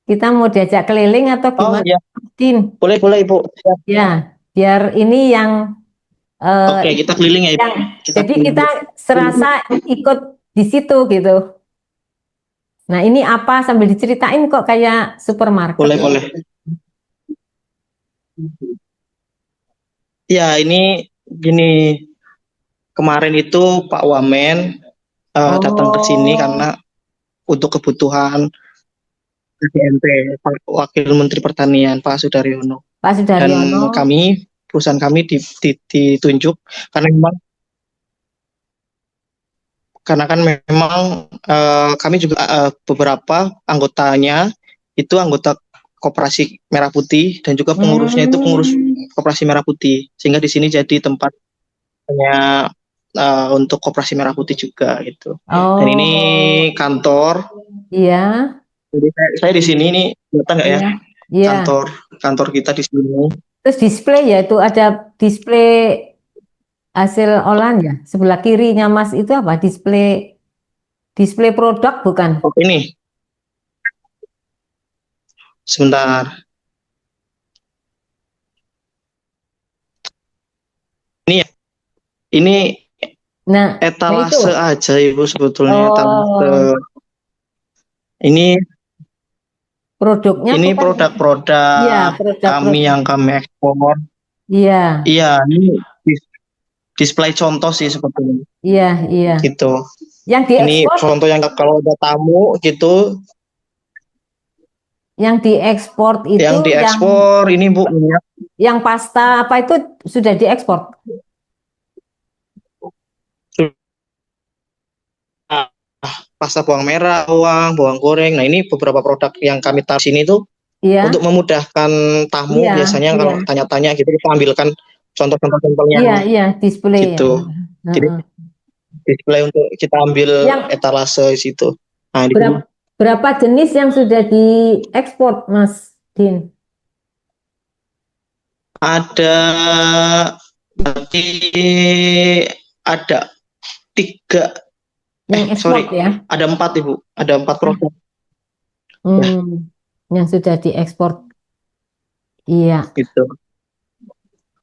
Kita mau diajak keliling atau oh gimana, ya, Mas Din? boleh boleh Ibu. Ya. Ya, biar ini eh, Oke, kita keliling ya Ibu. yang Kita jadi kita keliling. serasa ikut di situ gitu. Nah, ini apa sambil diceritain kok kayak supermarket. Boleh boleh. Ya, ini gini. kemarin itu Pak Wamen datang ke sini Oh, karena untuk kebutuhan PDMP, Wakil Menteri Pertanian Pak Sudaryono. Pak Dan Sudaryono. perusahaan kami ditunjuk karena memang kan memang kami juga beberapa anggotanya itu anggota Koperasi Merah Putih dan juga pengurusnya itu pengurus Hmm, Koperasi Merah Putih, sehingga di sini jadi tempatnya untuk Koperasi Merah Putih juga gitu. Dan ini oh, kantor, iya, jadi saya di sini ini datang nggak ya, iya, iya. kantor kantor kita di sini. Terus display ya itu ada display hasil olahan ya. Sebelah kirinya Mas itu apa? Display display produk bukan? Oh, ini sebentar, ini ya, ini Nah, nah itu. etalase aja Ibu, sebetulnya etalase. Oh, Ini produknya ini bukan? Iya, produk-produk kami produk-produk. yang kami ekspor. Iya, Iya, ini display contoh sih sebetulnya iya, iya. gitu. Yang Ini diekspor, contoh yang kalau ada tamu gitu, yang diekspor itu yang diekspor ini Bu minyak. yang pasta apa itu sudah diekspor? Sudah pasta bawang merah, bawang goreng. Nah, ini beberapa produk yang kami taruh sini tuh untuk Iya, memudahkan tamu. iya, Biasanya iya, kalau tanya-tanya gitu kita ambilkan contoh-contoh sampelnya iya, iya, display ya. gitu. Jadi Heeh. display untuk kita ambil Yang etalase di situ. Nah, di sini berapa jenis yang sudah diekspor, Mas Din? ada berarti ada tiga, Yang ekspor sorry, ya? ada empat Ibu, ada empat Ah, produk ya yang sudah diekspor. Iya. gitu.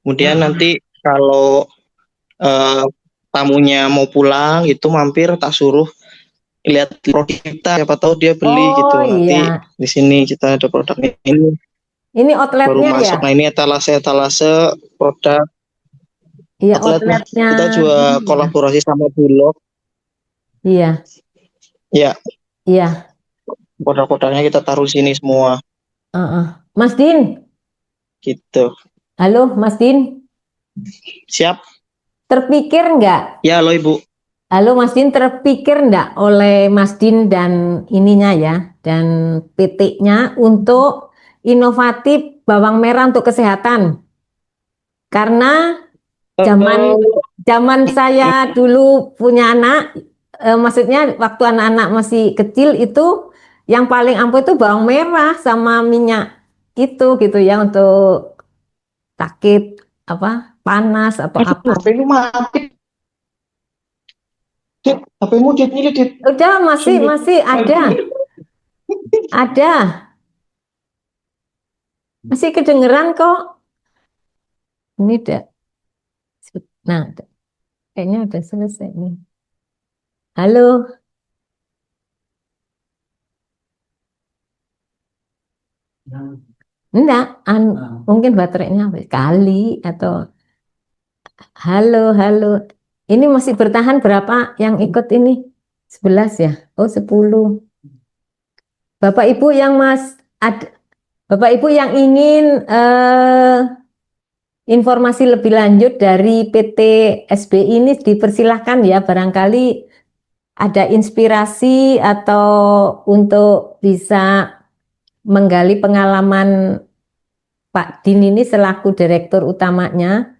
Kemudian Heeh. nanti kalau eh, tamunya mau pulang itu mampir tak suruh lihat produk kita, siapa tahu dia beli Oh gitu. Nanti iya, di sini kita ada produknya ini ini baru outletnya ya? masuk. Nah, ini etalase produk Iya, outletnya. outletnya Kita ini juga ya. kolaborasi sama Bulog. Iya, Ya, iya. produk-produknya kita taruh sini semua Heeh. Mas Din, gitu. halo Mas Din, Siap? terpikir nggak? Ya, lo Ibu. Halo Mas Din, terpikir nggak oleh Mas Din dan ininya ya, dan PT-nya untuk inovatif bawang merah untuk kesehatan? Karena zaman Eh, zaman saya dulu punya anak, maksudnya waktu anak-anak masih kecil itu yang paling ampuh itu bawang merah sama minyak itu gitu ya untuk sakit apa panas atau Aduh, apa. HP-mu mati. Dit, HP-mu dit ini dit. Udah masih Sini. masih ada masih kedengeran kok. Ini udah nah kayaknya udah selesai nih. Halo, enggak, mungkin baterainya habis kali atau halo, halo. Ini masih bertahan berapa yang ikut ini? 11 ya? Oh, 10. Bapak Ibu yang Bapak Ibu yang ingin informasi lebih lanjut dari PT SBI ini dipersilahkan ya, barangkali ada inspirasi atau untuk bisa menggali pengalaman Pak Din ini selaku direktur utamanya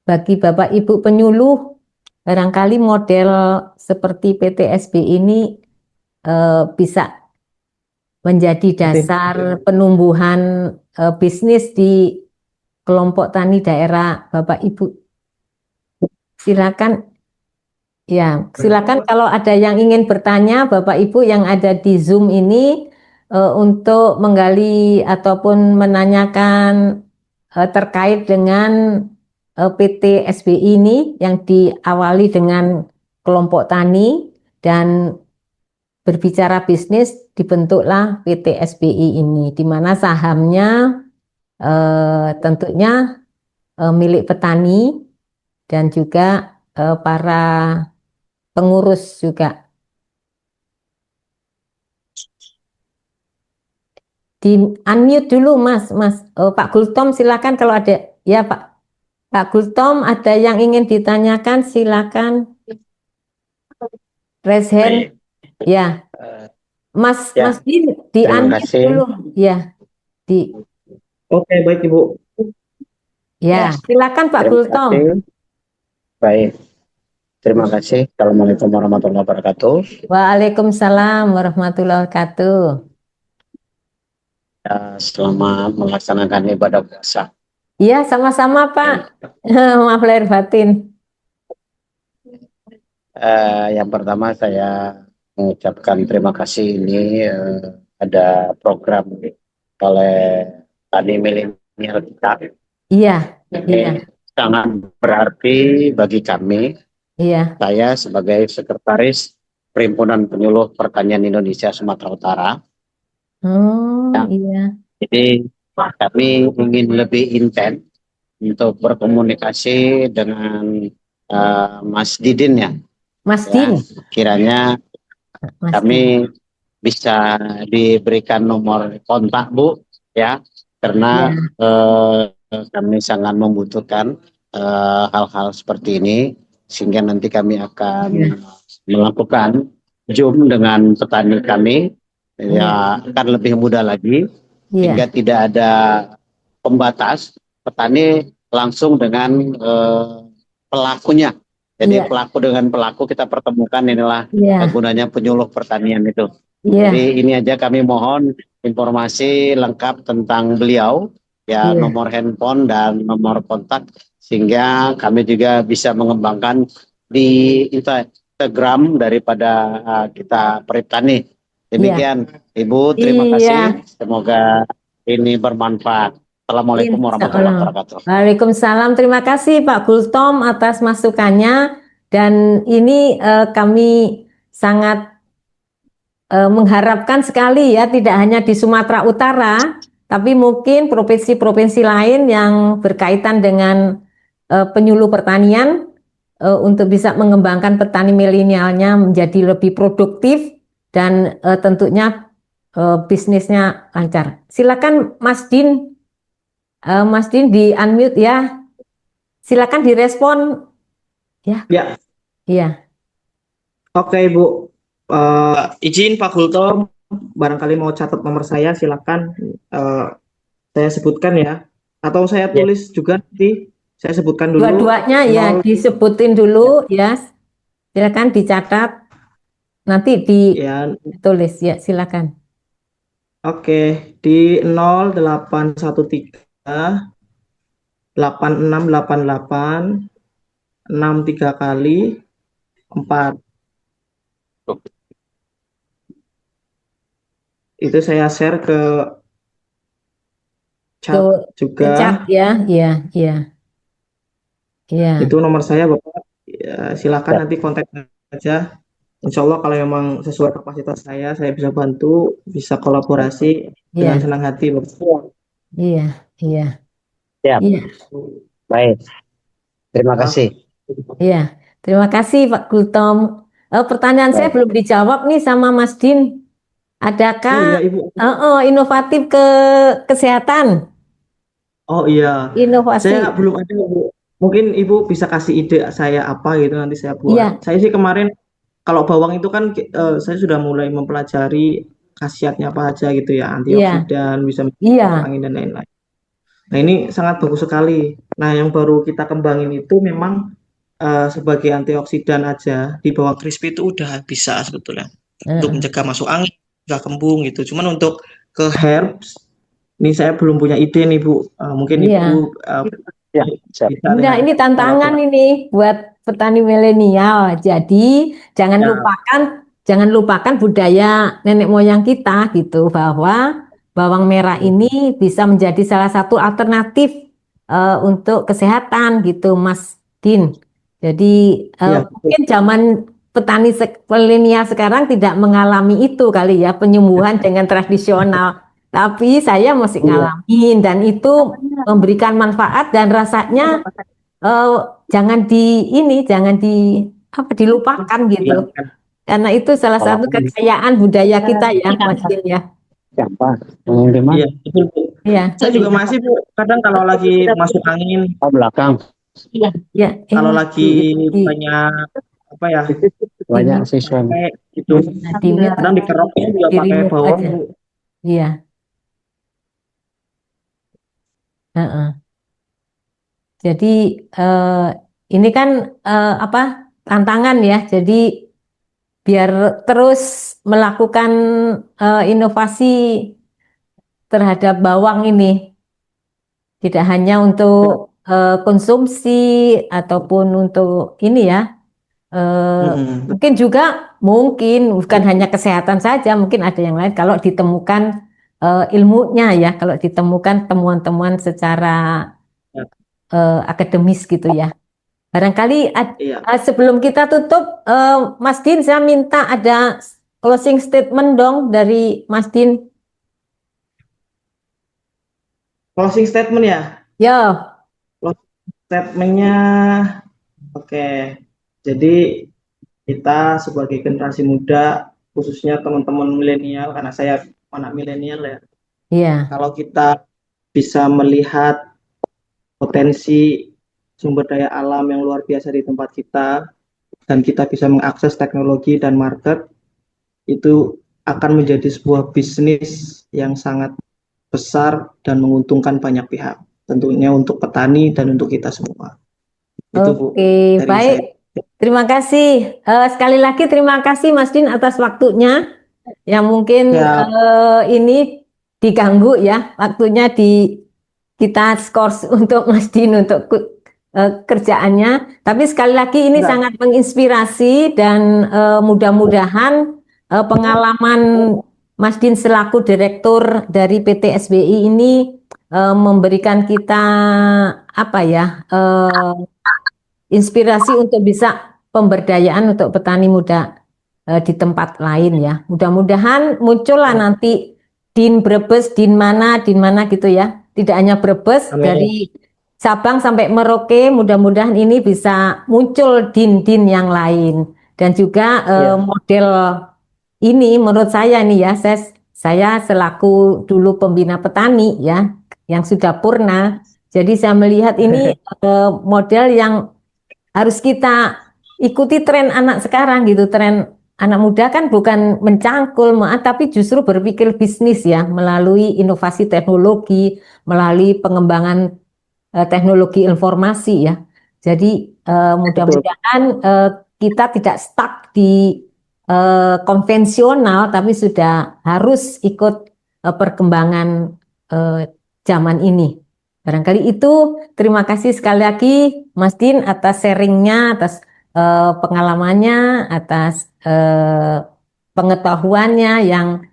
bagi Bapak Ibu penyuluh, barangkali model seperti PT SBI ini bisa menjadi Din. dasar penumbuhan bisnis di kelompok tani daerah Bapak Ibu. Silakan. Ya, silakan kalau ada yang ingin bertanya, Bapak Ibu yang ada di Zoom ini untuk menggali ataupun menanyakan terkait dengan PT SBI ini yang diawali dengan kelompok tani dan berbicara bisnis dibentuklah PT SBI ini, di mana sahamnya tentunya milik petani dan juga para pengurus juga. Di unmute dulu Mas, Pak Gultom silakan kalau ada. Ya Pak Gultom ada yang ingin ditanyakan silakan raise hand. Ya, Mas Ya, Din di terima unmute kasih. dulu. Ya, di Oke, baik Ibu. ya silakan Pak Terima Gultom. kasih. Baik, terima kasih. Assalamualaikum warahmatullahi wabarakatuh. Waalaikumsalam warahmatullahi wabarakatuh. Selamat melaksanakan ibadah puasa. Iya, sama-sama Pak. Maaf lahir batin. Yang pertama saya mengucapkan terima kasih ini ada program oleh tani milenial kita. Iya, Ini sangat berarti bagi kami. iya. Saya sebagai sekretaris Perhimpunan Penyuluh Pertanian Indonesia Sumatera Utara. Oh, Ya. iya. Jadi kami ingin lebih intens untuk berkomunikasi dengan Mas Didin ya. Mas Ya, Din. kiranya Mas Din. kami bisa diberikan nomor kontak Bu ya, karena kami sangat membutuhkan hal-hal seperti ini sehingga nanti kami akan melakukan Zoom dengan petani kami ya akan lebih mudah lagi sehingga tidak ada pembatas, petani langsung dengan pelakunya. Jadi pelaku dengan pelaku kita pertemukan, inilah gunanya penyuluh pertanian itu. Jadi ini aja kami mohon informasi lengkap tentang beliau, ya nomor handphone dan nomor kontak sehingga kami juga bisa mengembangkan di Instagram daripada kita Periptani. Demikian Ibu, terima kasih. Semoga ini bermanfaat. Assalamualaikum warahmatullahi wabarakatuh. Waalaikumsalam. Terima kasih Pak Gultom atas masukannya. Dan ini kami sangat mengharapkan sekali ya, tidak hanya di Sumatera Utara, tapi mungkin provinsi-provinsi lain yang berkaitan dengan penyuluh pertanian untuk bisa mengembangkan petani milenialnya menjadi lebih produktif dan tentunya bisnisnya lancar. Silakan Mas Din. Mas Din di unmute ya. Silakan direspon. Ya. Iya. Oke Bu. Izin Pak Gultom, barangkali mau catat nomor saya, silakan saya sebutkan ya. Atau saya tulis juga nanti. Saya sebutkan dulu. Dua-duanya ya disebutin dulu ya. Silakan dicatat. Nanti ditulis ya, silakan. Oke, di 0813 8688 63 kali 4. Itu saya share ke chat juga. Ke chat ya, iya. Itu nomor saya Bapak. Ya, silakan nanti kontak aja. Insya Allah kalau memang sesuai kapasitas saya bisa bantu, bisa kolaborasi dengan senang hati Bapak. Iya. Siap. Baik. Terima kasih. Iya, terima kasih Pak Gultom. Pertanyaan saya belum dijawab nih sama Mas Din. Adakah inovatif ke kesehatan? Oh iya. Inovasi. Saya belum ada Bu. Mungkin Ibu bisa kasih ide saya apa gitu nanti saya buat. Iya. Saya sih kemarin kalau bawang itu kan saya sudah mulai mempelajari khasiatnya apa aja gitu ya, antioksidan, bisa angin dan lain-lain. Nah ini sangat bagus sekali. Nah yang baru kita kembangin itu memang sebagai antioksidan aja di bawang crispy itu udah bisa sebetulnya untuk mencegah masuk angin, mencegah kembung gitu. Cuman untuk ke herbs ini saya belum punya ide nih Bu. Mungkin Ibu Nah, ini tantangan ini buat petani milenial. Jadi jangan lupakan budaya nenek moyang kita gitu, bahwa bawang merah ini bisa menjadi salah satu alternatif untuk kesehatan gitu, Mas Din. Jadi mungkin zaman petani milenial sekarang tidak mengalami itu kali ya, penyembuhan dengan tradisional. Tapi saya masih ngalamin dan itu memberikan manfaat dan rasanya eh, jangan dilupakan gitu. Hilangkan. Karena itu salah Kalau satu aku kekayaan budaya kita ya, Mas Din ya. siapa? Yang di mana? Iya, betul Bu. Iya, Saya juga masih Bu, kadang kalau lagi masuk angin, Oh, belakang. ya. kalau lagi Di banyak apa ya, Banyak siswa. kayak gitu. dimit Kadang dikeroknya juga di pakai remove bawang aja. Bu. Iya, heeh. Jadi eh, ini kan apa tantangan ya. Jadi biar terus melakukan inovasi terhadap bawang ini, tidak hanya untuk konsumsi ataupun untuk ini ya. Mungkin juga bukan hanya kesehatan saja, mungkin ada yang lain kalau ditemukan ilmunya ya, kalau ditemukan temuan-temuan secara Ya, akademis gitu ya. Barangkali iya. sebelum kita tutup, Mas Din, saya minta ada closing statement dong dari Mas Din. Closing statement ya. Ya, Closing statementnya, oke. Jadi kita sebagai generasi muda, khususnya teman-teman milenial, karena saya anak milenial ya. iya. Kalau kita bisa melihat potensi sumber daya alam yang luar biasa di tempat kita, dan kita bisa mengakses teknologi dan market, itu akan menjadi sebuah bisnis yang sangat besar dan menguntungkan banyak pihak. Tentunya untuk petani dan untuk kita semua. Itu Bu, Oke, dari baik. saya. Terima kasih. Sekali lagi terima kasih Mas Din atas waktunya. Yang mungkin Ya, ini diganggu ya, waktunya kita skors untuk Mas Din untuk kerjaannya. Tapi sekali lagi ini enggak. sangat menginspirasi dan mudah-mudahan pengalaman Mas Din selaku direktur dari PT SBI ini memberikan kita apa ya inspirasi untuk bisa pemberdayaan untuk petani muda di tempat lain ya. Mudah-mudahan muncullah Ya, nanti Din Brebes, Din mana gitu ya. Tidak hanya Brebes, amin. dari Sabang sampai Merauke, mudah-mudahan ini bisa muncul din-din yang lain. Dan juga Ya, model ini menurut saya nih ya, saya selaku dulu pembina petani ya, yang sudah purna. Jadi saya melihat ini model yang harus kita ikuti tren anak sekarang gitu. Tren anak muda kan bukan mencangkul, tapi justru berpikir bisnis ya melalui inovasi teknologi, melalui pengembangan teknologi informasi ya. Jadi betul. mudah-mudahan kita tidak stuck di konvensional, tapi sudah harus ikut perkembangan eh, zaman ini. Barangkali itu. Terima kasih sekali lagi Mas Din atas sharingnya, atas pengalamannya, atas pengetahuannya yang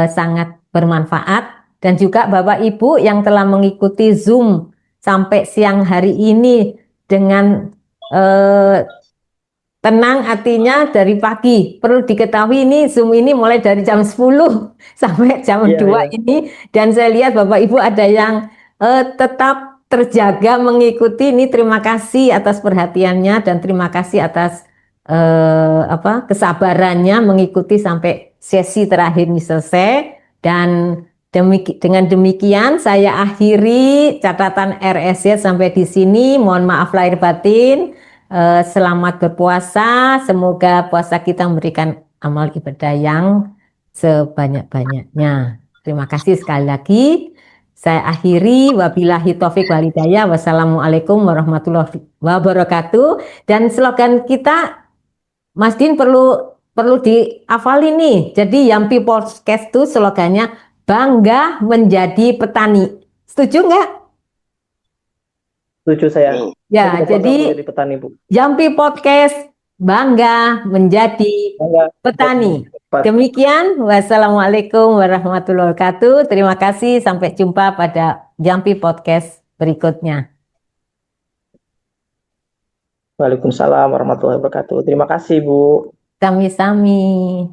sangat bermanfaat. Dan juga Bapak Ibu yang telah mengikuti Zoom sampai siang hari ini dengan eh, tenang hatinya dari pagi. Perlu diketahui ini Zoom ini mulai dari jam 10 sampai jam Iya, 2 iya. ini. Dan saya lihat Bapak Ibu ada yang tetap terjaga mengikuti ini. Terima kasih atas perhatiannya dan terima kasih atas kesabarannya mengikuti sampai sesi terakhir ini selesai. Dan dengan demikian saya akhiri catatan RSY sampai di sini. Mohon maaf lahir batin. Selamat berpuasa. Semoga puasa kita memberikan amal ibadah yang sebanyak-banyaknya. Terima kasih sekali lagi. Saya akhiri. Wabillahi taufik walhidayah. Wassalamualaikum warahmatullahi wabarakatuh. Dan slogan kita, Mas Din perlu dihafalin nih. Jadi Yampi Podcast itu slogannya bangga menjadi petani. Setuju nggak? Setuju saya. Saya Ya, juga bangga jadi menjadi petani, Bu. Yampi Podcast bangga menjadi Bangga. petani. Demikian, wassalamualaikum warahmatullahi wabarakatuh. Terima kasih, sampai jumpa pada Yampi Podcast berikutnya. Waalaikumsalam warahmatullahi wabarakatuh. Terima kasih, Bu. Sami-sami.